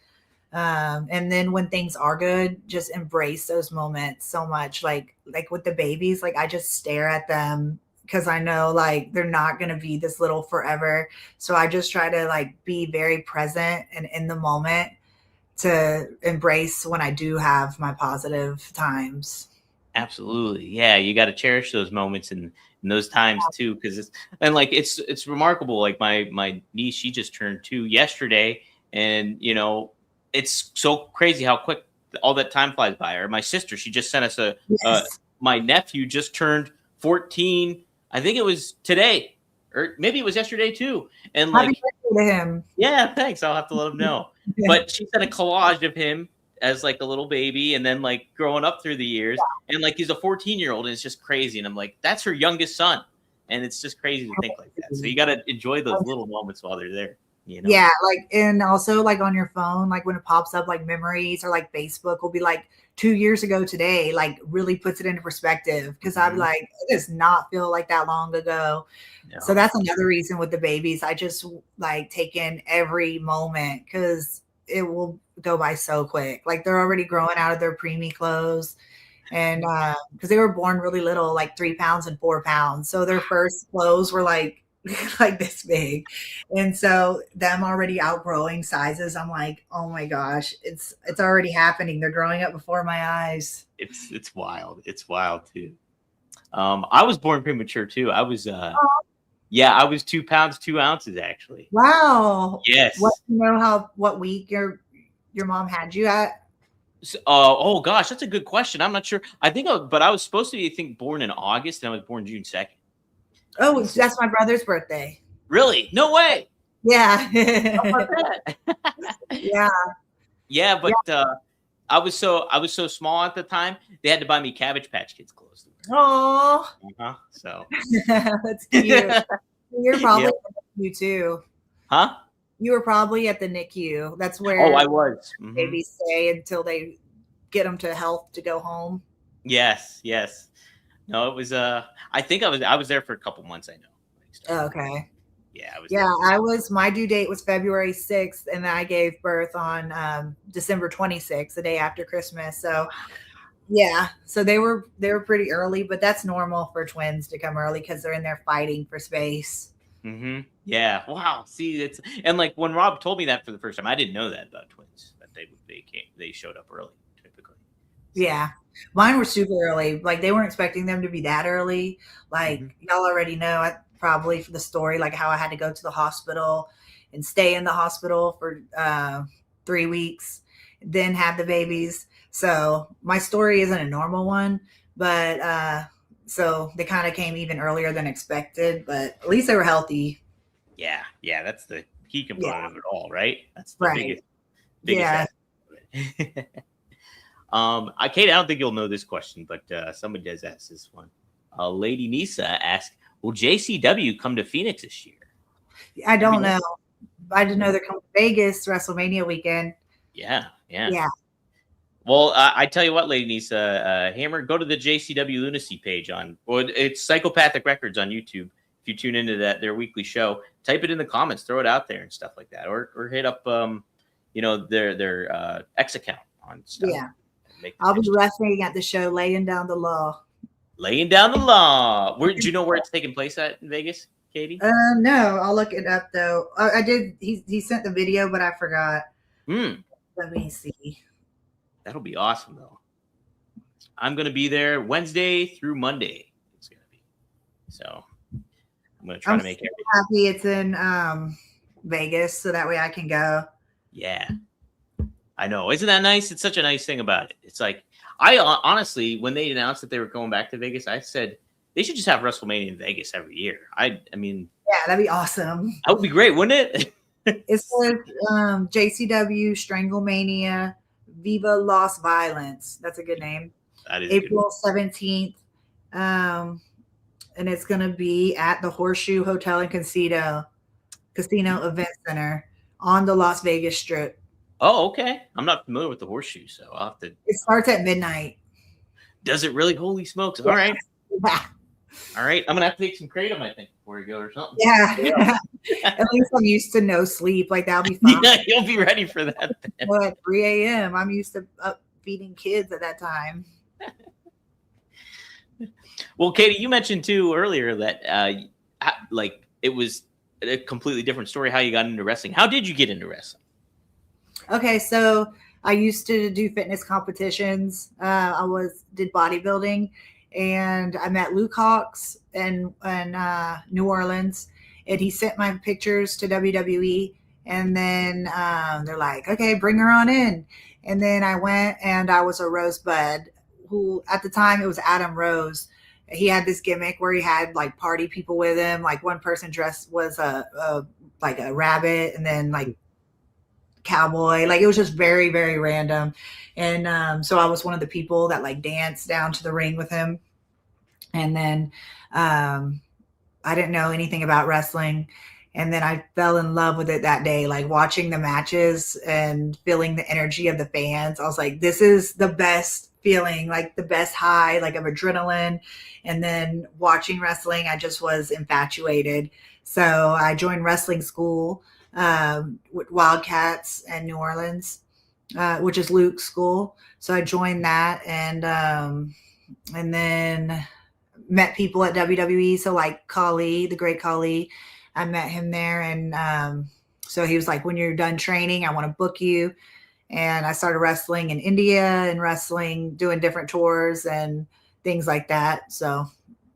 Speaker 4: and then when things are good, just embrace those moments so much. Like with the babies, like I just stare at them because I know like they're not going to be this little forever. So I just try to like be very present and in the moment to embrace when I do have my positive times.
Speaker 3: Absolutely. Yeah. You got to cherish those moments and those times too. Cause it's remarkable. Like my niece, she just turned 2 yesterday, and it's so crazy how quick all that time flies by. Or my sister, she just sent us my nephew just turned 14. I think it was today, or maybe it was yesterday too. And like,
Speaker 4: happy birthday to him.
Speaker 3: Yeah, thanks. I'll have to let him know. But she sent a collage of him as like a little baby, and then like growing up through the years, and like he's a 14-year-old, and it's just crazy. And I'm like, that's her youngest son, and it's just crazy to think like that. So you got to enjoy those little moments while they're there.
Speaker 4: Yeah, like, and also like on your phone, like when it pops up like memories, or like Facebook will be like 2 years ago today, like really puts it into perspective, because I'd be like, it does not feel like that long ago. No. So that's another reason with the babies, I just like take in every moment, because it will go by so quick. Like they're already growing out of their preemie clothes, and because they were born really little, like 3 pounds and 4 pounds, so their first clothes were like this big. And so them already outgrowing sizes, I'm like, oh my gosh, it's already happening. They're growing up before my eyes.
Speaker 3: It's wild. It's wild too. I was born premature too. I was I was 2 pounds 2 ounces actually.
Speaker 4: Wow.
Speaker 3: Yes.
Speaker 4: What week your mom had you at?
Speaker 3: Oh gosh, that's a good question. I'm not sure. I was supposed to be born in August, and I was born June 2nd.
Speaker 4: Oh, that's my brother's birthday.
Speaker 3: Really? No way.
Speaker 4: Yeah.
Speaker 3: Yeah, but I was so small at the time, they had to buy me Cabbage Patch Kids clothes.
Speaker 4: Oh.
Speaker 3: So
Speaker 4: that's cute. You're probably at the NICU too.
Speaker 3: Huh?
Speaker 4: You were probably at the NICU. That's where
Speaker 3: I was.
Speaker 4: Babies stay until they get them to health to go home.
Speaker 3: Yes. No, it was I think I was there for a couple months, I know.
Speaker 4: Okay.
Speaker 3: Yeah,
Speaker 4: my due date was February 6th, and I gave birth on December 26th, the day after Christmas. So yeah, so they were pretty early, but that's normal for twins to come early because they're in there fighting for space.
Speaker 3: Yeah. Wow. See, and like when Rob told me that for the first time, I didn't know that about twins, that they showed up early typically. So.
Speaker 4: Yeah. Mine were super early. Like they weren't expecting them to be that early. Like y'all already know, probably for the story, like how I had to go to the hospital and stay in the hospital for 3 weeks, then have the babies. So my story isn't a normal one, but so they kind of came even earlier than expected, but at least they were healthy.
Speaker 3: Yeah. That's the key component of it all, right? That's the biggest
Speaker 4: yeah.
Speaker 3: Kate, I don't think you'll know this question, but somebody does ask this one. Lady Nisa asked, will JCW come to Phoenix this year?
Speaker 4: I don't know. I didn't know they're coming to Vegas WrestleMania weekend.
Speaker 3: Yeah. Well, I tell you what, Lady Nisa, Hammer, go to the JCW Lunacy page it's Psychopathic Records on YouTube. If you tune into their weekly show, type it in the comments, throw it out there and stuff like that, or hit up, their X account on stuff.
Speaker 4: Yeah, I'll be wrestling at the show, laying down the law.
Speaker 3: Laying down the law. Do you know where it's taking place at in Vegas, Katie?
Speaker 4: No, I'll look it up though. I did. He sent the video, but I forgot. Let me see.
Speaker 3: That'll be awesome, though. I'm going to be there Wednesday through Monday. It's going to be. So I'm going to try to make it.
Speaker 4: Happy it's in Vegas, so that way I can go.
Speaker 3: Yeah. I know. Isn't that nice? It's such a nice thing about it. It's like, I honestly, when they announced that they were going back to Vegas, I said they should just have WrestleMania in Vegas every year. I mean.
Speaker 4: Yeah, that'd be awesome.
Speaker 3: That would be great, wouldn't it?
Speaker 4: It's with JCW, Stranglemania, Viva Las Violence. That's a good name.
Speaker 3: That is
Speaker 4: April 17th. And it's going to be at the Horseshoe Hotel and Casino Event Center on the Las Vegas Strip.
Speaker 3: Oh, okay. I'm not familiar with the Horseshoe, so I'll have to.
Speaker 4: It starts at midnight.
Speaker 3: Does it really? Holy smokes. All right. Yeah. All right. I'm going to have to take some Kratom, I think, before we go or something.
Speaker 4: Yeah. At least I'm used to no sleep. Like, that'll be fine.
Speaker 3: Yeah, you'll be ready for that.
Speaker 4: Well, at 3 a.m., I'm used to feeding kids at that time.
Speaker 3: Well, Katie, you mentioned too earlier that it was a completely different story how you got into wrestling. How did you get into wrestling?
Speaker 4: Okay, so I used to do fitness competitions. I did bodybuilding, and I met Luke Hawx in New Orleans, and he sent my pictures to WWE, and then they're like, okay, bring her on in. And then I went, and I was a Rosebud, who at the time it was Adam Rose. He had this gimmick where he had like party people with him. Like one person dressed was a rabbit, and then like cowboy. Like it was just very, very random. And so I was one of the people that like danced down to the ring with him. And then I didn't know anything about wrestling. And then I fell in love with it that day, like watching the matches and feeling the energy of the fans. I was like, this is the best feeling, like the best high, like of adrenaline. And then watching wrestling, I just was infatuated. So I joined wrestling school with Wildcats in New Orleans, which is Luke's school. So I joined that, and then met people at WWE. So like Khali, the great Khali, I met him there. And so he was like, when you're done training, I want to book you. And I started wrestling in India and doing different tours and things like that. So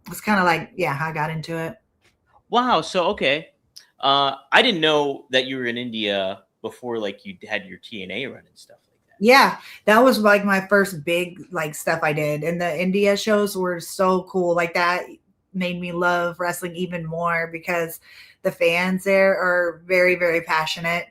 Speaker 4: it's kind of like, yeah, how I got into it.
Speaker 3: Wow. So, okay. I didn't know that you were in India before, like you had your TNA run and stuff like that.
Speaker 4: Yeah, that was like my first big like stuff I did. And the India shows were so cool. Like that made me love wrestling even more because the fans there are very, very passionate.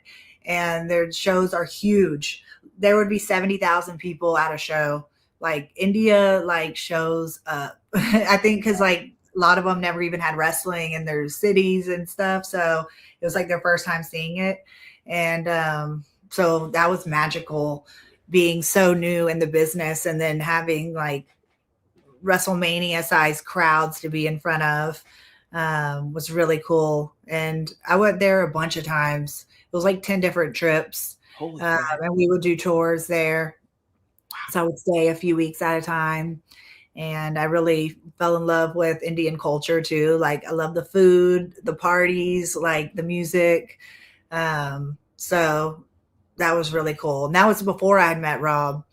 Speaker 4: And their shows are huge. There would be 70,000 people at a show. Like India, like shows up. I think because like a lot of them never even had wrestling in their cities and stuff. So it was like their first time seeing it. And so that was magical, being so new in the business and then having like WrestleMania size crowds to be in front of was really cool. And I went there a bunch of times. It was like 10 different trips. And we would do tours there. So I would stay a few weeks at a time. And I really fell in love with Indian culture too. Like I love the food, the parties, like the music. So that was really cool. And that was before I had met Rob.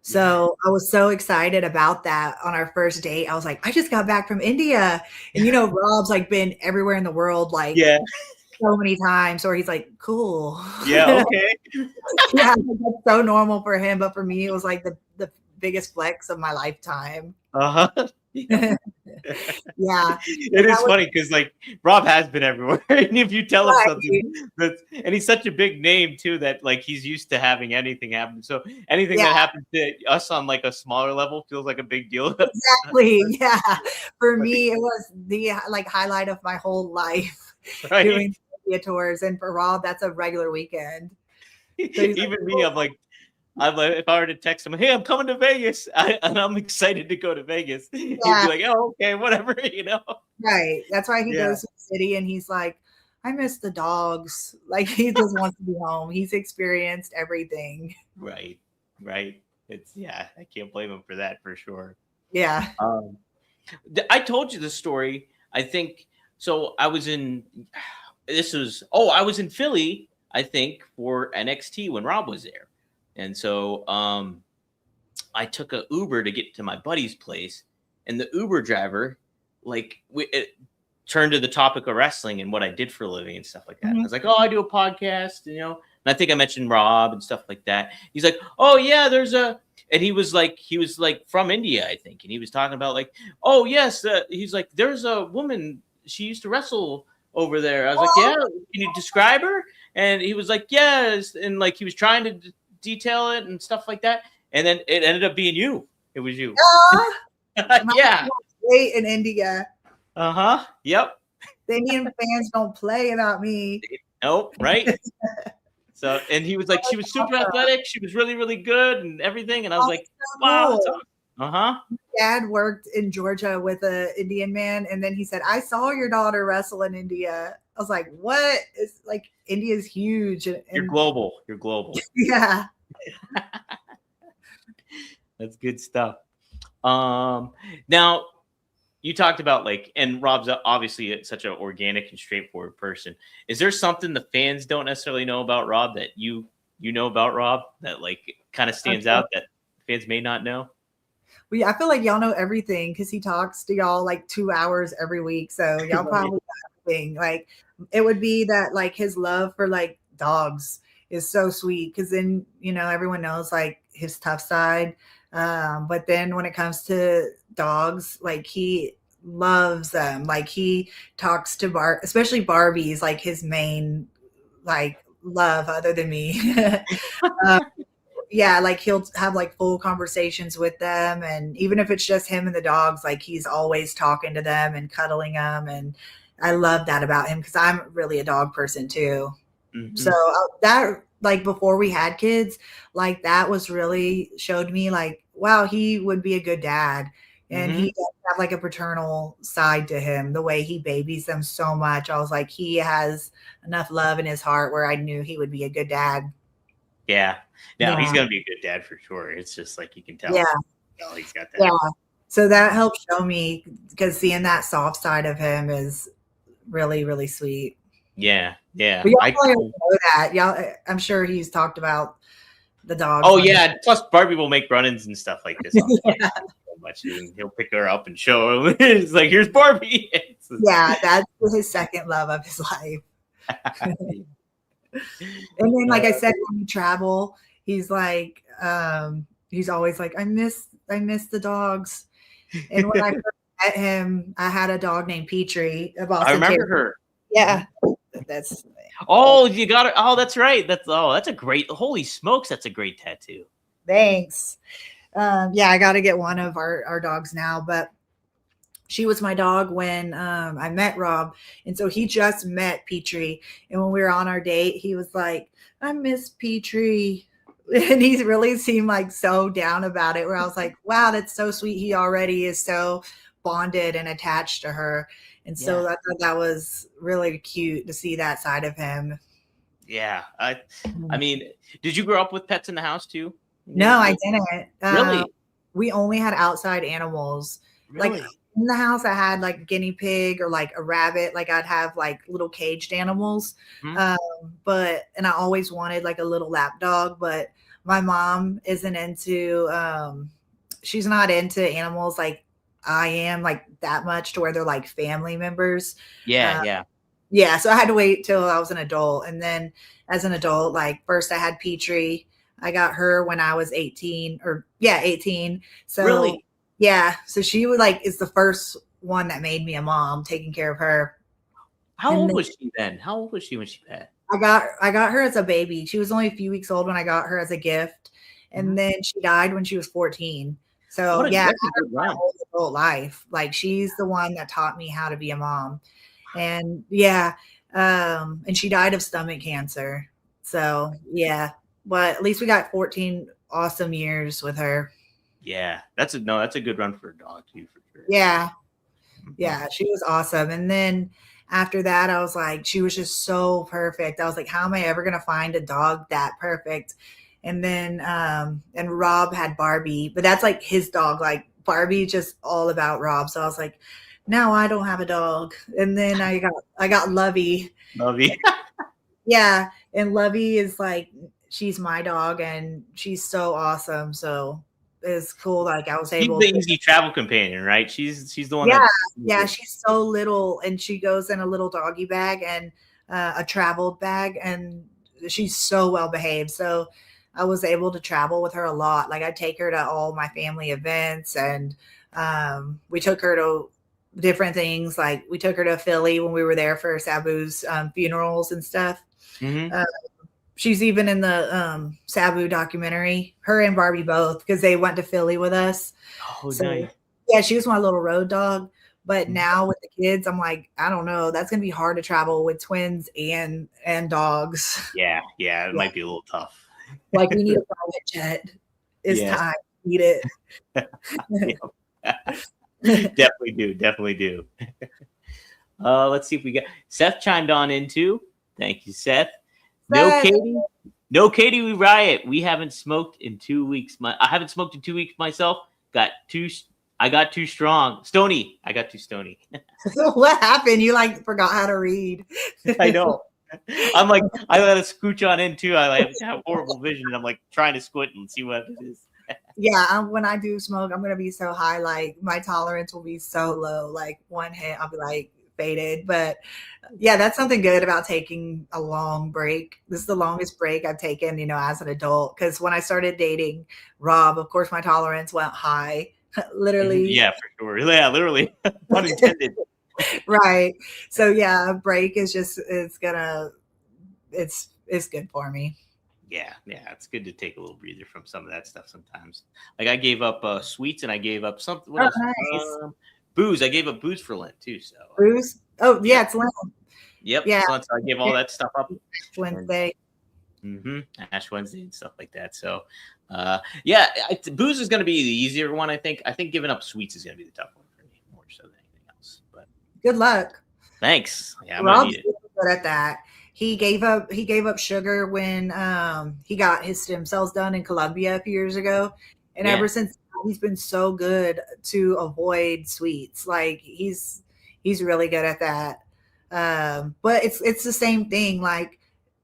Speaker 4: So I was so excited about that on our first date. I was like, I just got back from India. And you know, Rob's like been everywhere in the world, like so many times, or he's like, cool.
Speaker 3: Yeah, okay.
Speaker 4: Yeah, that's so normal for him. But for me, it was like the biggest flex of my lifetime. Yeah.
Speaker 3: It is funny because like Rob has been everywhere. And if you tell him something and he's such a big name too, that like he's used to having anything happen. So anything that happens to us on like a smaller level feels like a big deal.
Speaker 4: Exactly. Yeah. For me, it was the like highlight of my whole life, doing media tours. And for Rob, that's a regular weekend. So
Speaker 3: even me, I'm like, I'm like, if I were to text him, hey, I'm coming to Vegas, and I'm excited to go to Vegas, he'd be like, oh, okay, whatever,
Speaker 4: Right. That's why he
Speaker 3: Yeah.
Speaker 4: goes to the city and he's like, I miss the dogs. Like he just wants to be home. He's experienced everything.
Speaker 3: Right. It's I can't blame him for that for sure.
Speaker 4: Yeah.
Speaker 3: I told you the story. I think so. I was in Philly, I think, for NXT when Rob was there. And so I took a Uber to get to my buddy's place, and the Uber driver, it turned to the topic of wrestling and what I did for a living and stuff like that. I was like, oh, I do a podcast, and I think I mentioned Rob and stuff like that. He's like, oh yeah, and he was like from India, I think. And he was talking about like, oh yes, he's like, there's a woman, she used to wrestle over there. I was like, yeah, can you describe her? And he was like, yes. And like, he was trying to detail it and stuff like that. And then it ended up being you. It was you. Yeah.
Speaker 4: Great in India.
Speaker 3: Uh-huh. Yep.
Speaker 4: The Indian fans don't play about me.
Speaker 3: Nope. Right. So, and he was like, she was super athletic. She was really, really good and everything. And I was like, wow.
Speaker 4: Cool.
Speaker 3: Uh-huh.
Speaker 4: Dad worked in Georgia with an Indian man. And then he said, I saw your daughter wrestle in India. I was like, what? It's like, India's huge. And
Speaker 3: You're global.
Speaker 4: Yeah.
Speaker 3: That's good stuff. Now you talked about and Rob's obviously such an organic and straightforward person. Is there something the fans don't necessarily know about Rob that you know about Rob that kind of stands out that fans may not know?
Speaker 4: Well, I feel like y'all know everything because he talks to y'all 2 hours every week. So y'all probably know everything. It would be that his love for dogs is so sweet because then, everyone knows his tough side. But then when it comes to dogs, he loves them. He talks to especially Barbie's his main love other than me. Yeah, he'll have full conversations with them, and even if it's just him and the dogs, he's always talking to them and cuddling them, and I love that about him because I'm really a dog person too. Mm-hmm. So that before we had kids, that was really showed me wow, he would be a good dad. And he does have a paternal side to him, the way he babies them so much. I was like, he has enough love in his heart where I knew he would be a good dad.
Speaker 3: Yeah. No, he's going to be a good dad for sure. It's just you can tell.
Speaker 4: Yeah.
Speaker 3: He's got that.
Speaker 4: Yeah. So that helped show me because seeing that soft side of him is really, really sweet.
Speaker 3: Yeah. Yeah.
Speaker 4: But y'all probably know that. Y'all, I'm sure he's talked about the dog.
Speaker 3: Oh, yeah. Plus, Barbie will make run-ins and stuff like this. Yeah. Much, and he'll pick her up and show him. It's like, here's Barbie.
Speaker 4: Yeah, that's his second love of his life. And then, I said, when we travel, he's he's always I miss the dogs. And when I first met him, I had a dog named Petrie.
Speaker 3: I remember her.
Speaker 4: Yeah, that's.
Speaker 3: Oh, you got it. Oh, that's right. That's a great. Holy smokes, that's a great tattoo.
Speaker 4: Thanks. Yeah, I got to get one of our dogs now, but she was my dog when I met Rob. And so he just met Petrie. And when we were on our date, he was like, I miss Petrie. And he really seemed so down about it, where I was like, wow, that's so sweet. He already is so bonded and attached to her. And so I thought that was really cute to see that side of him.
Speaker 3: Yeah. I mean, did you grow up with pets in the house too?
Speaker 4: No, I didn't.
Speaker 3: Really?
Speaker 4: We only had outside animals.
Speaker 3: Really?
Speaker 4: In the house, I had guinea pig or a rabbit. I'd have little caged animals. Mm-hmm. And I always wanted a little lap dog, but my mom isn't into, she's not into animals like I am that much to where they're family members.
Speaker 3: Yeah. Yeah.
Speaker 4: Yeah. So I had to wait till I was an adult. And then as an adult, first I had Petrie. I got her when I was 18. So
Speaker 3: really?
Speaker 4: Yeah. So she would is the first one that made me a mom, taking care of her.
Speaker 3: How old was she then? How old was she when she passed?
Speaker 4: I got her as a baby. She was only a few weeks old when I got her as a gift. And then she died when she was 14. So yeah, my whole adult life. She's the one that taught me how to be a mom. And yeah. And she died of stomach cancer. So yeah. But at least we got 14 awesome years with her.
Speaker 3: Yeah, that's a good run for a dog too, for sure.
Speaker 4: Yeah.
Speaker 3: Mhm.
Speaker 4: Yeah, she was awesome. And then after that, I was like, she was just so perfect. I was like, how am I ever going to find a dog that perfect? And then, and Rob had Barbie, but that's like his dog. Like Barbie, just all about Rob. So I was like, now I don't have a dog. And then I got Lovey.
Speaker 3: Love you.
Speaker 4: Yeah. And Lovey is like, she's my dog and she's so awesome. So it's cool. Like I was
Speaker 3: She's
Speaker 4: able
Speaker 3: the
Speaker 4: to.
Speaker 3: easy travel companion, right? She's the one
Speaker 4: Yeah,
Speaker 3: that's
Speaker 4: yeah, she's so little, and she goes in a little doggy bag and a travel bag, and she's so well behaved. So I was able to travel with her a lot. Like I take her to all my family events, and we took her to different things. Like we took her to Philly when we were there for Sabu's funerals and stuff.
Speaker 3: Mhm.
Speaker 4: She's even in the Sabu documentary. Her and Barbie both, because they went to Philly with us.
Speaker 3: Oh,
Speaker 4: So
Speaker 3: nice.
Speaker 4: yeah, she was my little road dog. But
Speaker 3: Mhm.
Speaker 4: now with the kids, I'm like, I don't know. That's gonna be hard to travel with twins and dogs.
Speaker 3: Yeah, it might be a little tough.
Speaker 4: Like we need a private jet. It's
Speaker 3: Yes.
Speaker 4: time. Need it.
Speaker 3: Definitely do. Let's see if we got Seth chimed on in too. Thank you, Seth.
Speaker 4: Seth.
Speaker 3: No Katie, we riot. We haven't smoked in 2 weeks. I haven't smoked in 2 weeks myself. I got too strong. Stony. I got too stony.
Speaker 4: What happened? You like forgot how to read.
Speaker 3: I know. I'm like, I let it scooch on in too. I like have horrible vision, and I'm like trying to squint and see what it is.
Speaker 4: Yeah, when I do smoke, I'm gonna be so high. Like my tolerance will be so low. Like one hit, I'll be like faded. But yeah, that's something good about taking a long break. This is the longest break I've taken, as an adult. Because when I started dating Rob, of course, my tolerance went high. Literally.
Speaker 3: Yeah, for sure. Yeah, literally. Unintended.
Speaker 4: Right. So yeah, a break is just it's good for me.
Speaker 3: Yeah, it's good to take a little breather from some of that stuff sometimes. Like I gave up sweets and I gave up something. What else?
Speaker 4: Nice.
Speaker 3: Booze. I gave up booze for Lent too. So
Speaker 4: Bruce. Oh yeah, it's Lent.
Speaker 3: Yep.
Speaker 4: Yeah.
Speaker 3: So I gave all that stuff up.
Speaker 4: Wednesday.
Speaker 3: Ash Wednesday and stuff like that. So booze is going to be the easier one. I think giving up sweets is going to be the tough one for me more so than anything else. But
Speaker 4: Good luck.
Speaker 3: Thanks. Yeah, I'm gonna
Speaker 4: Rob's
Speaker 3: need it.
Speaker 4: good at that. He gave up sugar when he got his stem cells done in Colombia a few years ago, and ever since he's been so good to avoid sweets. Like he's really good at that. But it's the same thing. Like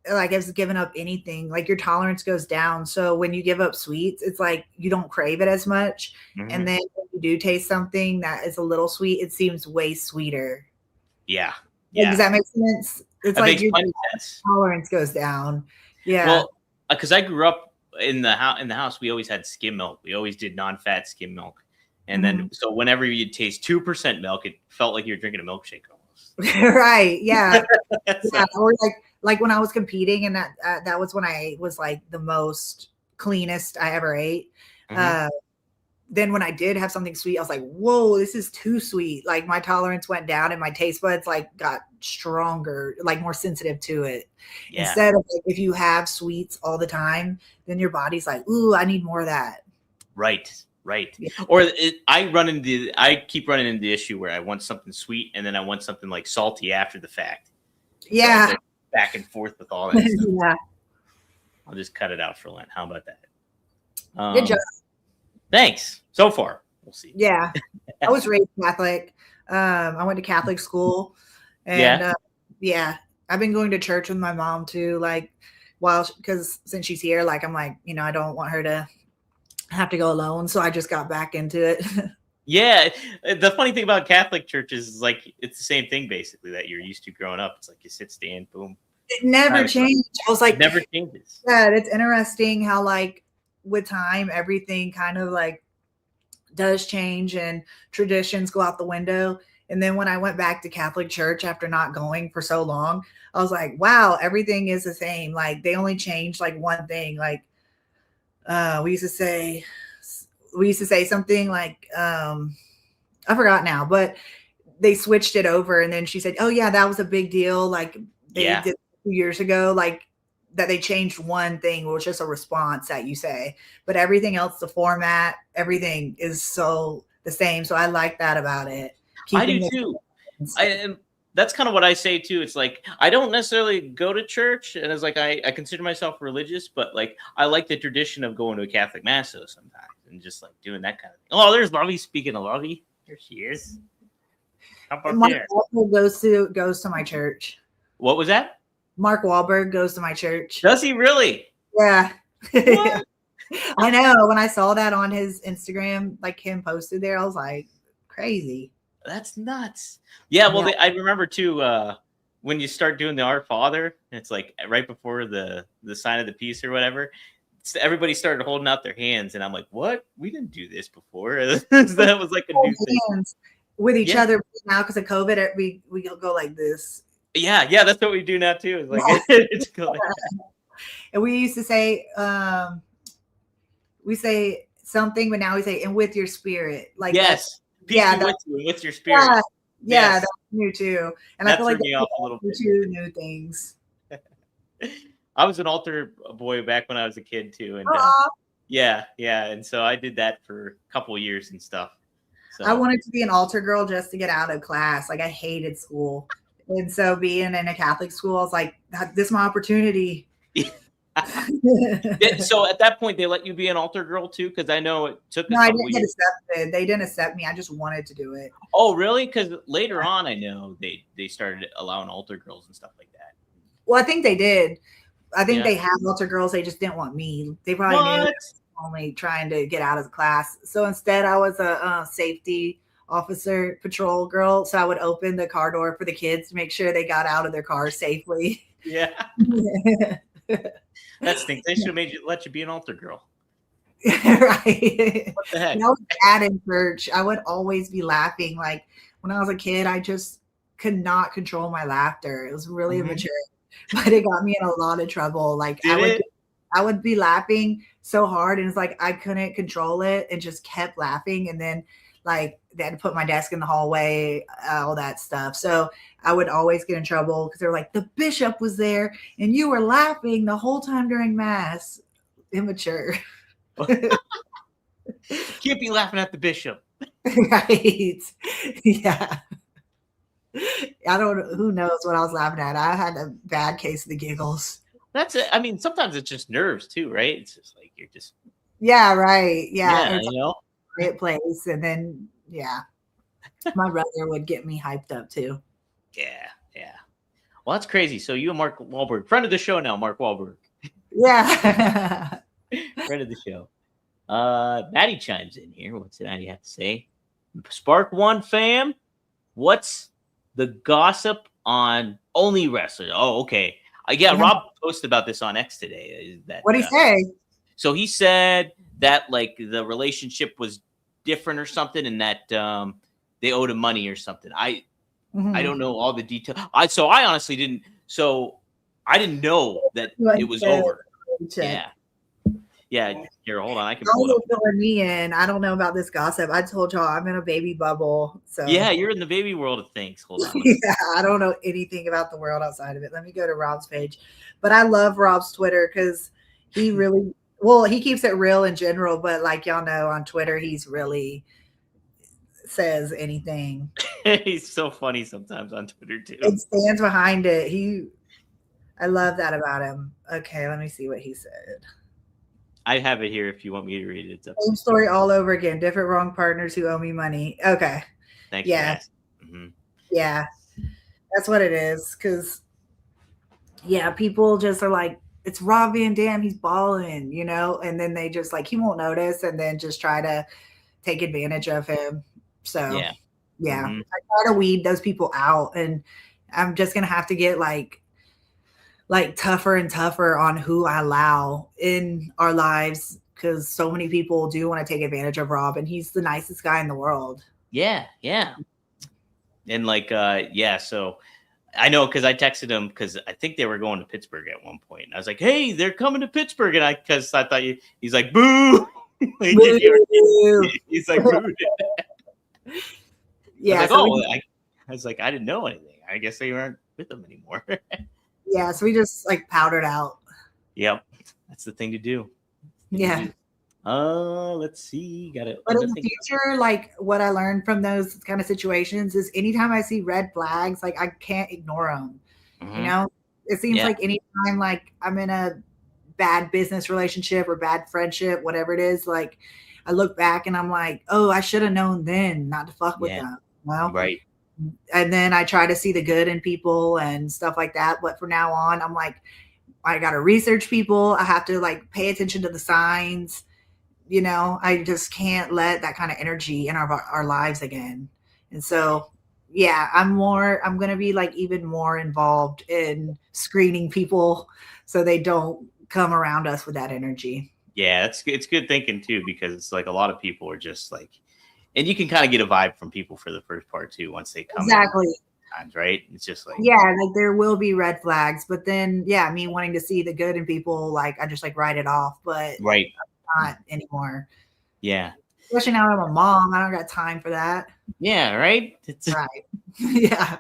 Speaker 4: as giving up anything, like your tolerance goes down. So when you give up sweets, it's like you don't crave it as much.
Speaker 3: Mhm.
Speaker 4: And then when you do taste something that is a little sweet, it seems way sweeter.
Speaker 3: Yeah.
Speaker 4: Does that make sense? It's
Speaker 3: that
Speaker 4: like
Speaker 3: makes
Speaker 4: your
Speaker 3: plenty of sense.
Speaker 4: tolerance goes down. Yeah.
Speaker 3: Well, because I grew up in the house, we always had skim milk. We always did non-fat skim milk, and then so whenever you taste 2% milk, it felt like you were drinking a milkshake almost.
Speaker 4: Right. Yeah.
Speaker 3: So-
Speaker 4: Yeah. Or like when I was competing, and that was when I was like the most cleanest I ever ate. Then when I did have something sweet, I was like, whoa, this is too sweet. Like my tolerance went down and my taste buds like got stronger, like more sensitive to it.
Speaker 3: Yeah.
Speaker 4: Instead of like, if you have sweets all the time, then your body's like, ooh, I need more of that.
Speaker 3: Right.
Speaker 4: Yeah.
Speaker 3: Or I keep running into the issue where I want something sweet and then I want something like salty after the fact.
Speaker 4: Yeah.
Speaker 3: So I go back and forth with all that stuff.
Speaker 4: Yeah.
Speaker 3: I'll just cut it out for Lent. How about that?
Speaker 4: Good job.
Speaker 3: Thanks. So far, we'll see.
Speaker 4: Yeah. I was raised Catholic. I went to Catholic school, and I've been going to church with my mom too. Like, because since she's here, like I'm like, I don't want her to have to go alone, so I just got back into it.
Speaker 3: Yeah, the funny thing about Catholic churches is like it's the same thing basically that you're used to growing up. It's like you sit, stand, boom.
Speaker 4: It never changed. I was like,
Speaker 3: it never changes.
Speaker 4: Yeah, it's interesting how like with time everything kind of like does change and traditions go out the window. And then when I went back to Catholic church after not going for so long, I was like, wow, everything is the same. Like they only changed like one thing. Like we used to say something like I forgot now, but they switched it over, and then she said, oh yeah, that was a big deal. Like they did 2 years ago. Like that they changed one thing, which is a response that you say, but everything else, the format, everything is so the same. So I like that about it.
Speaker 3: I do
Speaker 4: Keeping
Speaker 3: too.
Speaker 4: it.
Speaker 3: That's kind of what I say too. It's like I don't necessarily go to church, and it's like I consider myself religious, but like I like the tradition of going to a Catholic mass though sometimes, and just like doing that kind of thing. Oh, there's Lovey. Speaking of Lovey, here she is. How about
Speaker 4: Mark
Speaker 3: there?
Speaker 4: Wahlberg goes to my church.
Speaker 3: What was that?
Speaker 4: Mark Wahlberg goes to my church.
Speaker 3: Does he really?
Speaker 4: Yeah.
Speaker 3: What?
Speaker 4: I know. When I saw that on his Instagram, like him posted there, I was like, crazy.
Speaker 3: That's nuts. Yeah, well,
Speaker 4: Yeah.
Speaker 3: I remember too when you start doing the Our Father, it's like right before the sign of the peace or whatever. So everybody started holding out their hands, and I'm like, "What? We didn't do this before." That was like a new thing.
Speaker 4: Hands with each
Speaker 3: Yeah.
Speaker 4: other now because of COVID. We go like this.
Speaker 3: Yeah, that's what we do now too. It's like it's cool.
Speaker 4: And we used to say, we say something, but now we say, and with your spirit. Like
Speaker 3: Yes, peace
Speaker 4: yeah,
Speaker 3: be with you and with your spirit.
Speaker 4: yeah,
Speaker 3: Yes.
Speaker 4: that's new too. And
Speaker 3: That
Speaker 4: I feel like
Speaker 3: threw me off a little bit.
Speaker 4: two new things.
Speaker 3: I was an altar boy back when I was a kid too, and yeah, and so I did that for a couple of years and stuff. So
Speaker 4: I wanted to be an altar girl just to get out of class. Like I hated school, and so being in a Catholic school, I was like, "This is my opportunity."
Speaker 3: So at that point, they let you be an altar girl too, because I know it took.
Speaker 4: No, I didn't get accepted. They didn't accept me. I just wanted to do it.
Speaker 3: Oh, really? Because later on, I know they started allowing altar girls and stuff like that.
Speaker 4: Well, I think they did. I think
Speaker 3: Yeah.
Speaker 4: they have altar girls. They just didn't want me. They probably knew I was only trying to get out of the class. So instead, I was a safety officer, patrol girl. So I would open the car door for the kids to make sure they got out of their cars safely.
Speaker 3: Yeah. That stinks. They should have let you be an altar girl.
Speaker 4: Right.
Speaker 3: What the heck?
Speaker 4: I was bad in church. I would always be laughing. Like when I was a kid, I just could not control my laughter. It was really immature, but it got me in a lot of trouble. Like I would be laughing so hard, and it's like I couldn't control it and just kept laughing. And then like they had to put my desk in the hallway, all that stuff. So I would always get in trouble because they're like, the bishop was there and you were laughing the whole time during mass. Immature.
Speaker 3: Can't be laughing at the bishop.
Speaker 4: Right. Yeah. I don't know. Who knows what I was laughing at? I had a bad case of the giggles.
Speaker 3: That's it. I mean, sometimes it's just nerves too, right? It's just like you're just.
Speaker 4: Yeah, right. Yeah.
Speaker 3: You know.
Speaker 4: Great place. And then, yeah, my brother would get me hyped up too.
Speaker 3: Yeah. Well, that's crazy. So you and Mark Wahlberg, friend of the show now, Mark Wahlberg.
Speaker 4: Yeah.
Speaker 3: Friend of the show. Maddie chimes in here. What's Maddie have to say? Spark One fam, what's the gossip on Only Wrestler? Oh, okay. Rob posted about this on X today.
Speaker 4: What'd he say?
Speaker 3: So he said that like the relationship was different or something, and that they owed him money or something. I don't know all the details. I honestly didn't. So I didn't know that it was over. Yeah. Here, hold on. I can pull it up.
Speaker 4: Filling me in. I don't know about this gossip. I told y'all I'm in a baby bubble. So
Speaker 3: yeah, you're in the baby world of things. Hold on.
Speaker 4: Yeah, I don't know anything about the world outside of it. Let me go to Rob's page. But I love Rob's Twitter because he really he keeps it real in general, but like y'all know on Twitter, he's really says anything.
Speaker 3: He's so funny sometimes on Twitter too.
Speaker 4: It stands behind it. I love that about him. Okay, let me see what he said.
Speaker 3: I have it here if you want me to read it. It's up.
Speaker 4: Same story all over again. Different wrong partners who owe me money. Okay.
Speaker 3: Thanks.
Speaker 4: Yeah. Yeah. That's what it is. Because, yeah, people just are like, it's Rob Van Dam. He's balling, you know? And then they just like, he won't notice and then just try to take advantage of him. So, yeah. I try to weed those people out. And I'm just going to have to get like tougher and tougher on who I allow in our lives because so many people do want to take advantage of Rob, and he's the nicest guy in the world.
Speaker 3: Yeah. And like, so I know because I texted him because I think they were going to Pittsburgh at one point. And I was like, hey, they're coming to Pittsburgh. And because I thought he's like, boo. He's like, boo.
Speaker 4: Yeah.
Speaker 3: I was like, I didn't know anything. I guess they weren't with them anymore.
Speaker 4: Yeah, so we just like powdered out.
Speaker 3: Yep. That's the thing to do.
Speaker 4: Yeah.
Speaker 3: Let's see. Got it.
Speaker 4: But in the future, like what I learned from those kind of situations is anytime I see red flags, like I can't ignore them. You know, it seems like anytime like I'm in a bad business relationship or bad friendship, whatever it is, like I look back and I'm like, oh, I should have known then not to fuck with them. Well,
Speaker 3: right.
Speaker 4: And then I try to see the good in people and stuff like that. But from now on, I'm like, I got to research people. I have to like pay attention to the signs. You know, I just can't let that kind of energy in our lives again. And so, yeah, I'm going to be like even more involved in screening people so they don't come around us with that energy.
Speaker 3: Yeah, it's good thinking too, because it's like a lot of people are just like, and you can kind of get a vibe from people for the first part too once they come
Speaker 4: exactly.
Speaker 3: Times, right? It's just like,
Speaker 4: yeah, like there will be red flags, but then yeah, me wanting to see the good in people, like I just like write it off, but
Speaker 3: right,
Speaker 4: not anymore.
Speaker 3: Yeah,
Speaker 4: especially now that I'm a mom, I don't got time for that.
Speaker 3: Yeah, right. It's
Speaker 4: right. Yeah,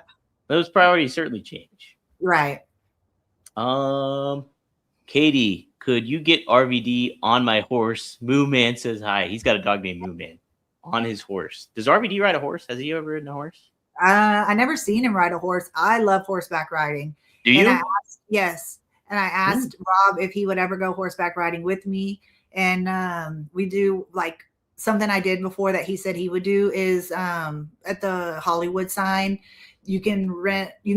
Speaker 3: those priorities certainly change.
Speaker 4: Right.
Speaker 3: Katie, could you get RVD on my horse? Moo Man says hi. He's got a dog named Moo Man on his horse. Does RVD ride a horse? Has he ever ridden a horse?
Speaker 4: I never seen him ride a horse. I love horseback riding.
Speaker 3: Do you?
Speaker 4: And yes. And I asked Rob if he would ever go horseback riding with me. And we do like something I did before that he said he would do is at the Hollywood sign, you can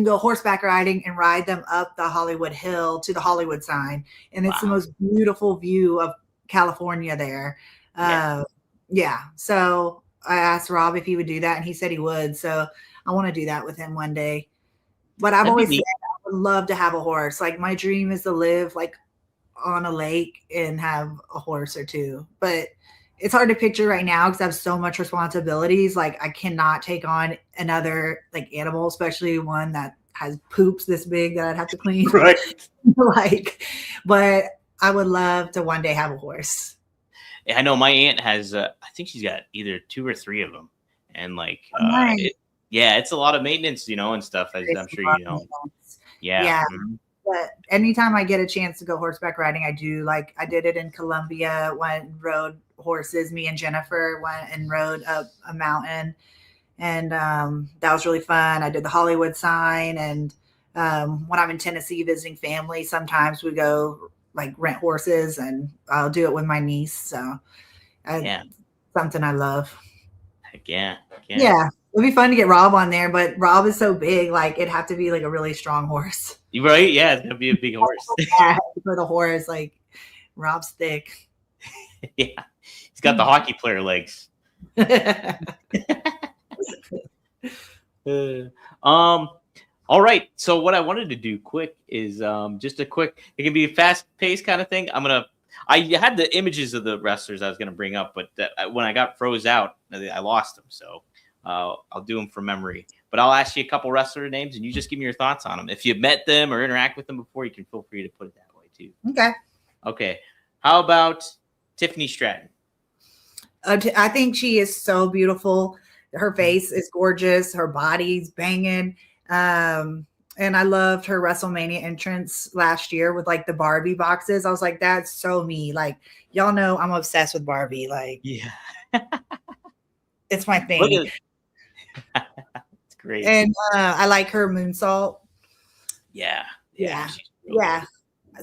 Speaker 4: go horseback riding and ride them up the Hollywood Hill to the Hollywood sign. And it's the most beautiful view of California there. Yeah. So I asked Rob if he would do that and he said he would. So I want to do that with him one day. But I've always said I would love to have a horse. Like my dream is to live like on a lake and have a horse or two. But it's hard to picture right now because I have so much responsibilities. Like I cannot take on another like animal, especially one that has poops this big that I'd have to clean.
Speaker 3: Right.
Speaker 4: But I would love to one day have a horse.
Speaker 3: I know my aunt has, I think she's got either 2 or 3 of them. And like,
Speaker 4: nice.
Speaker 3: It's a lot of maintenance, and stuff, as I'm sure you know.
Speaker 4: Yeah. Mm-hmm. But anytime I get a chance to go horseback riding, I do. Like I did it in Colombia, went and rode horses. Me and Jennifer went and rode up a mountain. And that was really fun. I did the Hollywood sign. And when I'm in Tennessee visiting family, sometimes we go like rent horses and I'll do it with my niece. So something I love.
Speaker 3: Heck yeah.
Speaker 4: It'd be fun to get Rob on there, but Rob is so big, like it'd have to be like a really strong horse.
Speaker 3: Right? Yeah, it's gonna be a big horse.
Speaker 4: For the horse, like Rob's thick.
Speaker 3: Yeah, he's got the hockey player legs. All right. So what I wanted to do quick is just a quick. It can be a fast-paced kind of thing. I had the images of the wrestlers I was gonna bring up, but when I got froze out, I lost them. So. I'll do them from memory, but I'll ask you a couple wrestler names and you just give me your thoughts on them. If you've met them or interact with them before, you can feel free to put it that way too. Okay. How about Tiffany Stratton?
Speaker 4: I think she is so beautiful. Her face is gorgeous. Her body's banging. And I loved her WrestleMania entrance last year with like the Barbie boxes. I was like, that's so me. Like, y'all know I'm obsessed with Barbie. Like, it's my thing.
Speaker 3: It's great.
Speaker 4: And I like her moonsault.
Speaker 3: Yeah.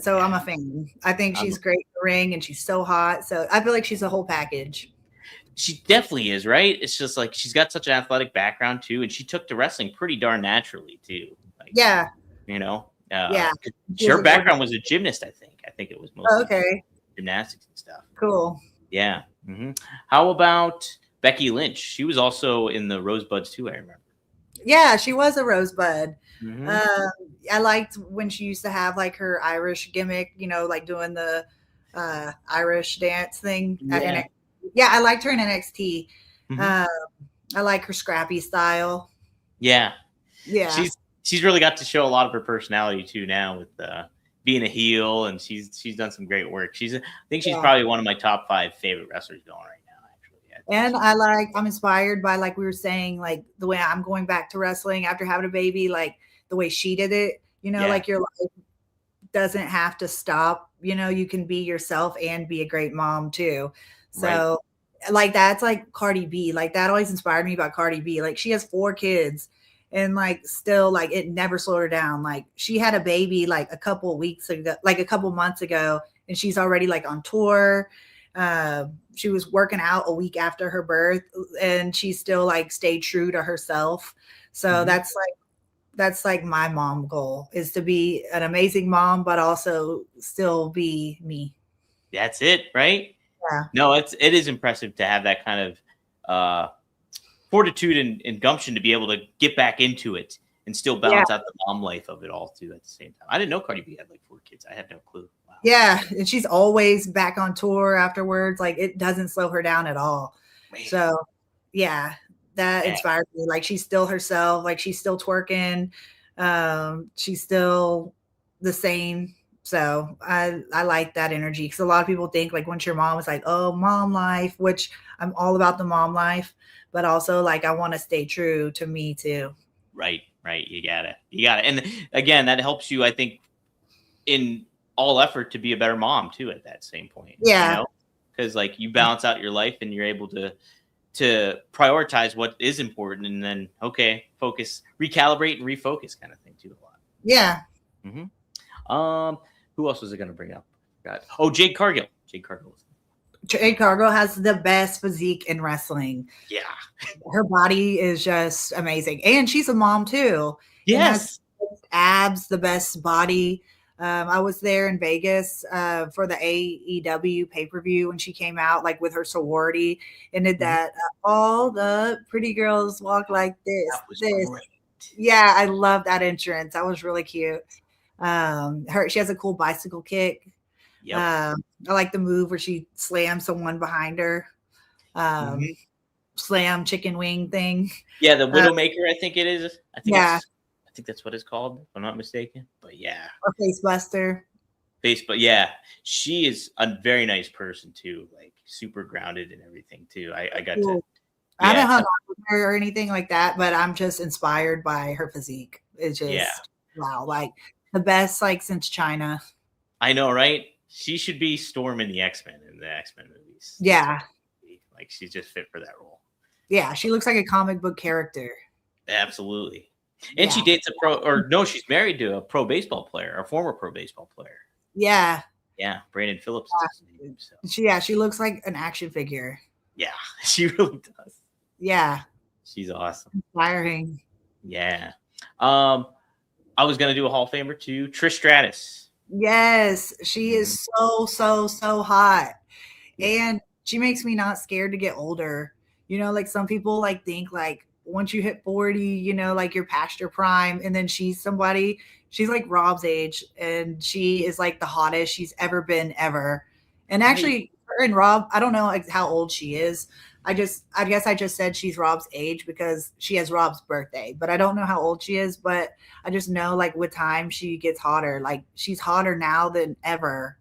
Speaker 4: So I'm a fan. I think she's great in the ring and she's so hot. So I feel like she's a whole package.
Speaker 3: She definitely is, right? It's just like she's got such an athletic background too, and she took to wrestling pretty darn naturally too. Like, her background was a gymnast. I think it was mostly gymnastics and stuff.
Speaker 4: Cool.
Speaker 3: Yeah. Mm-hmm. How about Becky Lynch? She was also in the Rosebuds too, I remember. Yeah,
Speaker 4: she was a Rosebud.
Speaker 3: Mm-hmm.
Speaker 4: I liked when she used to have like her Irish gimmick, like doing the Irish dance thing. I liked her in NXT. I like her scrappy style.
Speaker 3: Yeah. She's really got to show a lot of her personality too now with being a heel, and she's done some great work. I think she's probably one of my top 5 favorite wrestlers going right now.
Speaker 4: And I'm inspired by, like we were saying, like the way I'm going back to wrestling after having a baby, like the way she did it, like your life doesn't have to stop you can be yourself and be a great mom too. So like that's like Cardi B. Like that always inspired me about Cardi B. Like she has 4 kids and like still like it never slowed her down. Like she had a baby like a couple weeks ago, like a couple months ago, and she's already like on tour. She was working out a week after her birth and she still like stayed true to herself. So that's like my mom goal is to be an amazing mom, but also still be me.
Speaker 3: That's it, right?
Speaker 4: Yeah.
Speaker 3: No, it is impressive to have that kind of fortitude and gumption to be able to get back into it and still balance out the mom life of it all too at the same time. I didn't know Cardi B had like 4 kids. I had no clue. Wow.
Speaker 4: Yeah, and she's always back on tour afterwards. Like it doesn't slow her down at all. Man. So yeah, that inspired me. Like she's still herself. Like she's still twerking. She's still the same. So I like that energy because a lot of people think like once your mom is like, oh, mom life, which I'm all about the mom life, but also like I want to stay true to me too.
Speaker 3: Right. You got it. And again, that helps you, I think, in all effort to be a better mom too at that same point.
Speaker 4: Yeah.
Speaker 3: Because like you balance out your life and you're able to prioritize what is important and then focus, recalibrate and refocus kind of thing too a lot.
Speaker 4: Yeah.
Speaker 3: Who else was I going to bring up? Oh, Jade Cargill.
Speaker 4: Jade Cargill has the best physique in wrestling.
Speaker 3: Yeah.
Speaker 4: Her body is just amazing. And she's a mom too.
Speaker 3: Yes.
Speaker 4: Abs, the best body. I was there in Vegas for the AEW pay-per-view when she came out, like with her sorority, and did that. All the pretty girls walk like this.
Speaker 3: Great.
Speaker 4: Yeah, I love that entrance. That was really cute. She has a cool bicycle kick.
Speaker 3: Yep.
Speaker 4: I like the move where she slams someone behind her. Slam chicken wing thing.
Speaker 3: Yeah, the Widowmaker, I think it is. I think that's what it's called, if I'm not mistaken. But yeah.
Speaker 4: Or face buster.
Speaker 3: But yeah, she is a very nice person too, like super grounded and everything too. I got to.
Speaker 4: I haven't hung on with her or anything like that, but I'm just inspired by her physique. It's just wow, like the best like since China.
Speaker 3: I know, right? She should be Storm in the X-Men movies.
Speaker 4: Yeah.
Speaker 3: Like she's just fit for that role.
Speaker 4: Yeah, she looks like a comic book character.
Speaker 3: Absolutely. And she dates she's married to a pro baseball player, a former pro baseball player.
Speaker 4: Yeah.
Speaker 3: Yeah, Brandon Phillips is his name. So.
Speaker 4: She looks like an action figure.
Speaker 3: Yeah, she really does.
Speaker 4: Yeah.
Speaker 3: She's awesome.
Speaker 4: Inspiring.
Speaker 3: Yeah. I was going to do a Hall of Famer too, Trish Stratus.
Speaker 4: Yes, she is so hot. And she makes me not scared to get older. Like some people like think like once you hit 40, like you're past your prime. And then she's like Rob's age and she is like the hottest she's ever been ever. And actually her and Rob, I don't know like how old she is. I guess I just said she's Rob's age because she has Rob's birthday, but I don't know how old she is, but I just know like with time she gets hotter. Like she's hotter now than ever.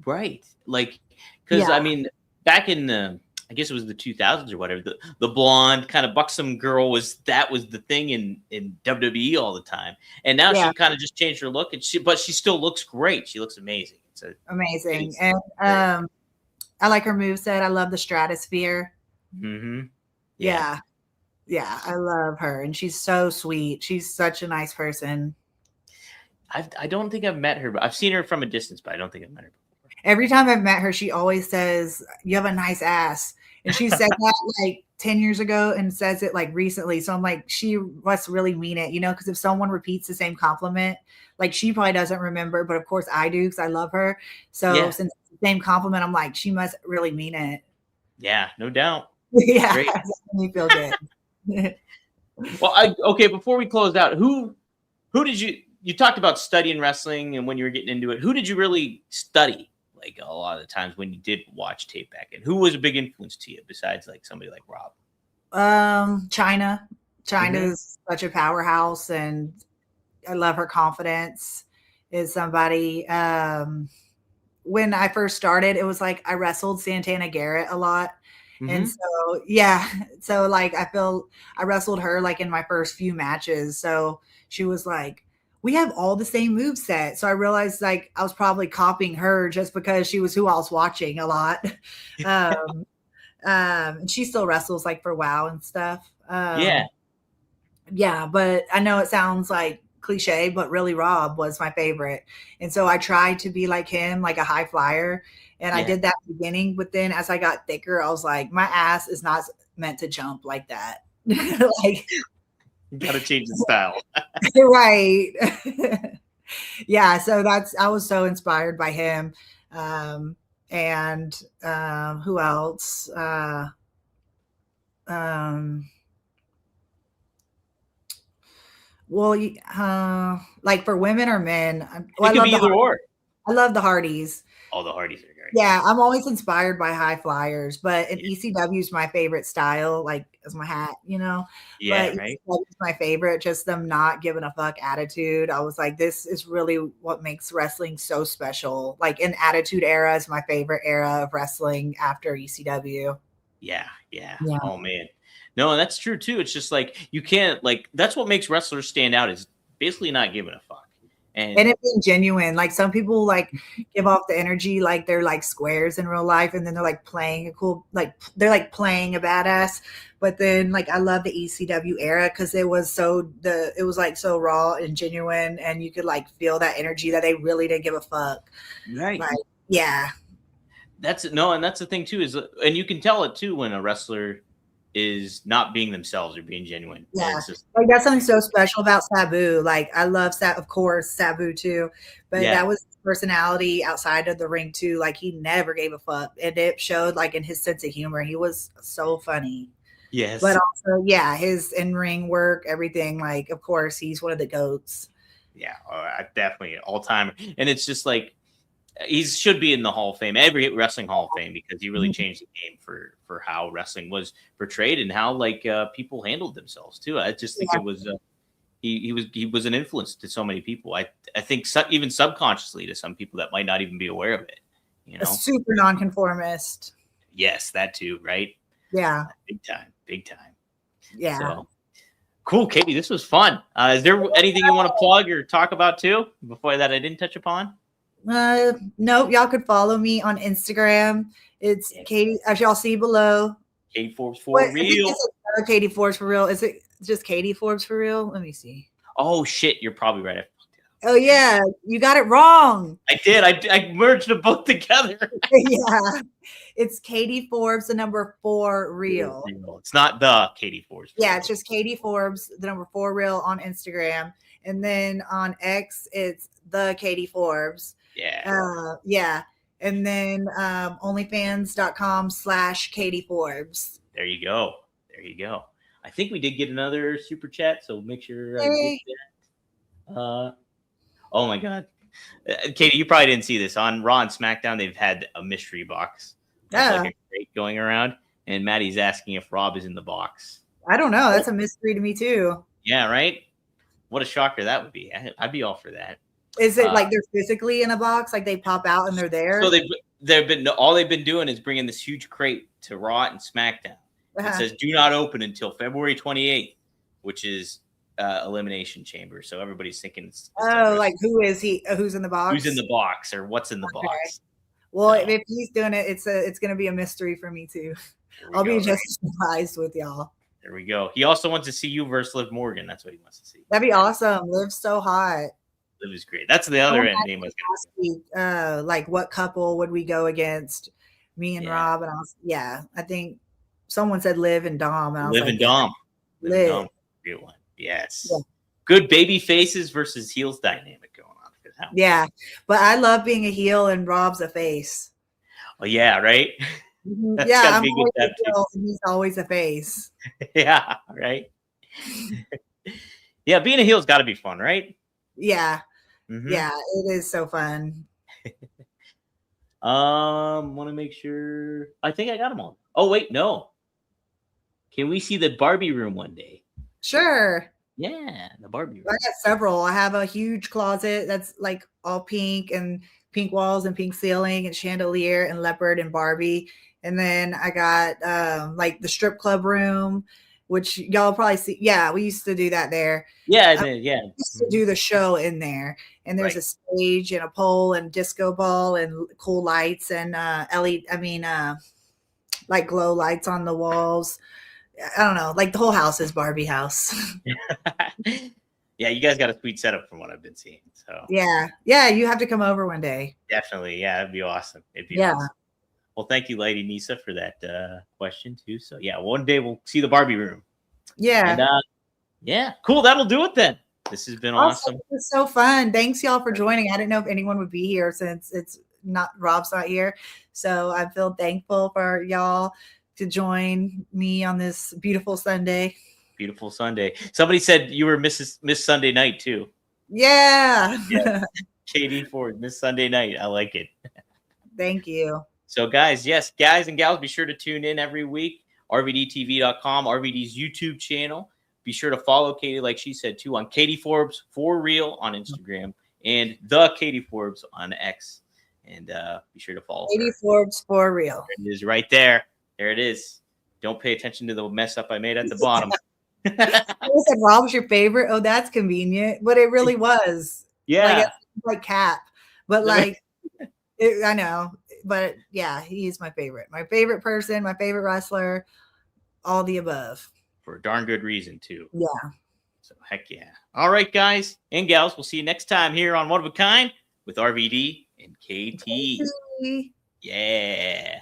Speaker 3: Right. Like, cause I mean, back in I guess it was the 2000s or whatever, the blonde kind of buxom girl was the thing in WWE all the time. And now she kind of just changed her look but she still looks great. She looks amazing.
Speaker 4: Amazing. And I like her moveset. I love the stratosphere. Yeah, I love her. And she's so sweet. She's such a nice person.
Speaker 3: I don't think I've met her, but I've seen her from a distance, but I don't think I've met her before.
Speaker 4: Every time I've met her, she always says, you have a nice ass. And she said that like 10 years ago and says it like recently. So I'm like, she must really mean it, because if someone repeats the same compliment, like she probably doesn't remember, but of course I do because I love her. So since it's the same compliment, I'm like, she must really mean it.
Speaker 3: Yeah, no doubt.
Speaker 4: Yeah, it makes me feel good.
Speaker 3: Well, before we close out, who did you talked about studying wrestling and when you were getting into it, who did you really study? Like a lot of the times when you did watch tape back in, who was a big influence to you besides like somebody like Rob?
Speaker 4: China is such a powerhouse and I love her confidence is somebody, when I first started, it was like I wrestled Santana Garrett a lot. And so like I wrestled her like in my first few matches. So she was like we have all the same move set. So I realized like I was probably copying her just because she was who I was watching a lot. Um, and she still wrestles like for WoW and stuff.
Speaker 3: Yeah.
Speaker 4: Yeah, but I know it sounds like cliche, but really Rob was my favorite. And so I tried to be like him, like a high flyer. And I
Speaker 3: Yeah.
Speaker 4: did that at the beginning, but then as I got thicker, I was like, my ass is not meant to jump like that. Like,
Speaker 3: You got to change the style.
Speaker 4: right. Yeah, so I was so inspired by him. And who else? Well, like for women or men,
Speaker 3: It could be either or.
Speaker 4: I love the Hardys.
Speaker 3: Oh, the Hardys are great.
Speaker 4: Yeah, I'm always inspired by high flyers, but an ECW is my favorite style, like as my hat, you know.
Speaker 3: Yeah,
Speaker 4: but
Speaker 3: right.
Speaker 4: ECW is my favorite, just them not giving a fuck attitude. I was like, this is really what makes wrestling so special. Like an attitude era is my favorite era of wrestling after ECW.
Speaker 3: Yeah. Oh man. No, that's true too. It's just like you can't like that's what makes wrestlers stand out is basically not giving a fuck. And
Speaker 4: it being genuine. Like some people like give off the energy like they're like squares in real life, and then they're like playing a cool, like they're like playing a badass. But then like I love the ECW era because it was like so raw and genuine, and you could like feel that energy that they really didn't give a fuck.
Speaker 3: right.
Speaker 4: Like, yeah.
Speaker 3: That's the thing too is and you can tell it too when a wrestler is not being themselves or being genuine.
Speaker 4: Yeah,
Speaker 3: it's just,
Speaker 4: like that's something so special about Sabu. Like I love of course Sabu too, but that was his personality outside of the ring too. Like he never gave a fuck, and it showed like in his sense of humor. He was so funny.
Speaker 3: yes,
Speaker 4: but also his in-ring work, everything. Like of course he's one of the goats.
Speaker 3: Yeah, definitely all time, and it's just like he should be in the Hall of Fame, every wrestling Hall of Fame, because he really changed the game for how wrestling was portrayed and how like people handled themselves too. I just think it was he was an influence to so many people. I think even subconsciously to some people that might not even be aware of it. You know,
Speaker 4: a super nonconformist.
Speaker 3: Yes, that too, right?
Speaker 4: Yeah,
Speaker 3: big time.
Speaker 4: Yeah.
Speaker 3: So, cool, Katie. This was fun. Is there anything you want to plug or talk about too before that I didn't touch upon?
Speaker 4: No, y'all could follow me on Instagram. It's Katie, as y'all see below.
Speaker 3: Katie Forbes for real.
Speaker 4: Katie Forbes for real. Is it just Katie Forbes for real? Let me see.
Speaker 3: Oh shit, you're probably right.
Speaker 4: Oh yeah, you got it wrong.
Speaker 3: I did. I merged them both together.
Speaker 4: Yeah, it's Katie Forbes, the number 4 real.
Speaker 3: It's not the Katie Forbes.
Speaker 4: Yeah, it's just Katie Forbes, the number 4 real on Instagram, and then on X it's the Katie Forbes.
Speaker 3: Yeah.
Speaker 4: And then onlyfans.com/Katie Forbes.
Speaker 3: There you go. I think we did get another super chat, so make sure I get that. Oh my God. Katie, you probably didn't see this. On Raw and SmackDown, they've had a mystery box. Like a crate going around, and Maddie's asking if Rob is in the box.
Speaker 4: I don't know. That's a mystery to me too.
Speaker 3: Yeah, right? What a shocker that would be. I'd be all for that.
Speaker 4: Is it like they're physically in a box, like they pop out and they're there?
Speaker 3: So they've been doing is bringing this huge crate to Raw and SmackDown. It says do not open until February 28th, which is Elimination Chamber. So everybody's thinking it's
Speaker 4: like who's in the box?
Speaker 3: Who's in the box or what's in the box?
Speaker 4: Well, if he's doing it, it's going to be a mystery for me too. I'll be just surprised with y'all.
Speaker 3: There we go. He also wants to see you versus Liv Morgan. That's what he wants to see.
Speaker 4: That'd be awesome. Liv's so hot.
Speaker 3: Liv is great. That's the other end name.
Speaker 4: Like what couple would we go against? Me and Rob, and I think someone said Liv and Dom. And I was
Speaker 3: Liv and Dom.
Speaker 4: Liv.
Speaker 3: Dom. Good one. Yes. Yeah. Good baby faces versus heels dynamic going on.
Speaker 4: Yeah, but I love being a heel and Rob's a face.
Speaker 3: Oh yeah, right.
Speaker 4: Yeah, I'm always a heel and he's always a face.
Speaker 3: Yeah, right. Yeah, being a heel's got to be fun, right?
Speaker 4: Yeah. Yeah, it is so fun.
Speaker 3: Want to make sure. I think I got them all. Oh wait, no. Can we see the Barbie room one day?
Speaker 4: Sure.
Speaker 3: Yeah, the Barbie room.
Speaker 4: I got several. I have a huge closet that's like all pink and pink walls and pink ceiling and chandelier and leopard and Barbie. And then I got like the strip club room which y'all probably see. Yeah, we used to do that there.
Speaker 3: Yeah,
Speaker 4: Uh,
Speaker 3: yeah.
Speaker 4: We used to do the show in there, and there's a stage and a pole and disco ball and cool lights and LED. I mean, like glow lights on the walls. I don't know, like the whole house is Barbie house.
Speaker 3: Yeah, you guys got a sweet setup from what I've been seeing. So
Speaker 4: yeah, you have to come over one day.
Speaker 3: definitely, yeah, it'd be awesome. It'd be
Speaker 4: Yeah.
Speaker 3: awesome. Well, thank you, Lady Nisa, for that question too. So yeah, one day we'll see the Barbie room.
Speaker 4: Yeah.
Speaker 3: And, yeah, cool. That'll do it then. This has been awesome.
Speaker 4: It was so fun. Thanks y'all for joining. I didn't know if anyone would be here since Rob's not here. So I feel thankful for y'all to join me on this beautiful Sunday.
Speaker 3: Beautiful Sunday. Somebody said you were Miss Sunday Night too.
Speaker 4: Yeah.
Speaker 3: Yes. Katie Ford, Miss Sunday Night. I like it.
Speaker 4: Thank you.
Speaker 3: So guys, yes, guys and gals, be sure to tune in every week. RVDTV.com, RVD's YouTube channel. Be sure to follow Katie, like she said, too, on Katie Forbes for real on Instagram and the Katie Forbes on X. And be sure to follow
Speaker 4: Katie
Speaker 3: her.
Speaker 4: Forbes for real.
Speaker 3: There it is right there. There it is. Don't pay attention to the mess up I made at the bottom.
Speaker 4: I said Rob's your favorite. Oh, that's convenient. But it really was.
Speaker 3: Yeah.
Speaker 4: Like Cap. But like, I know. But yeah, he's my favorite. My favorite person, my favorite wrestler, all the above.
Speaker 3: For a darn good reason, too.
Speaker 4: Yeah.
Speaker 3: So, heck yeah. All right, guys and gals. We'll see you next time here on One of a Kind with RVD and KT. Yeah.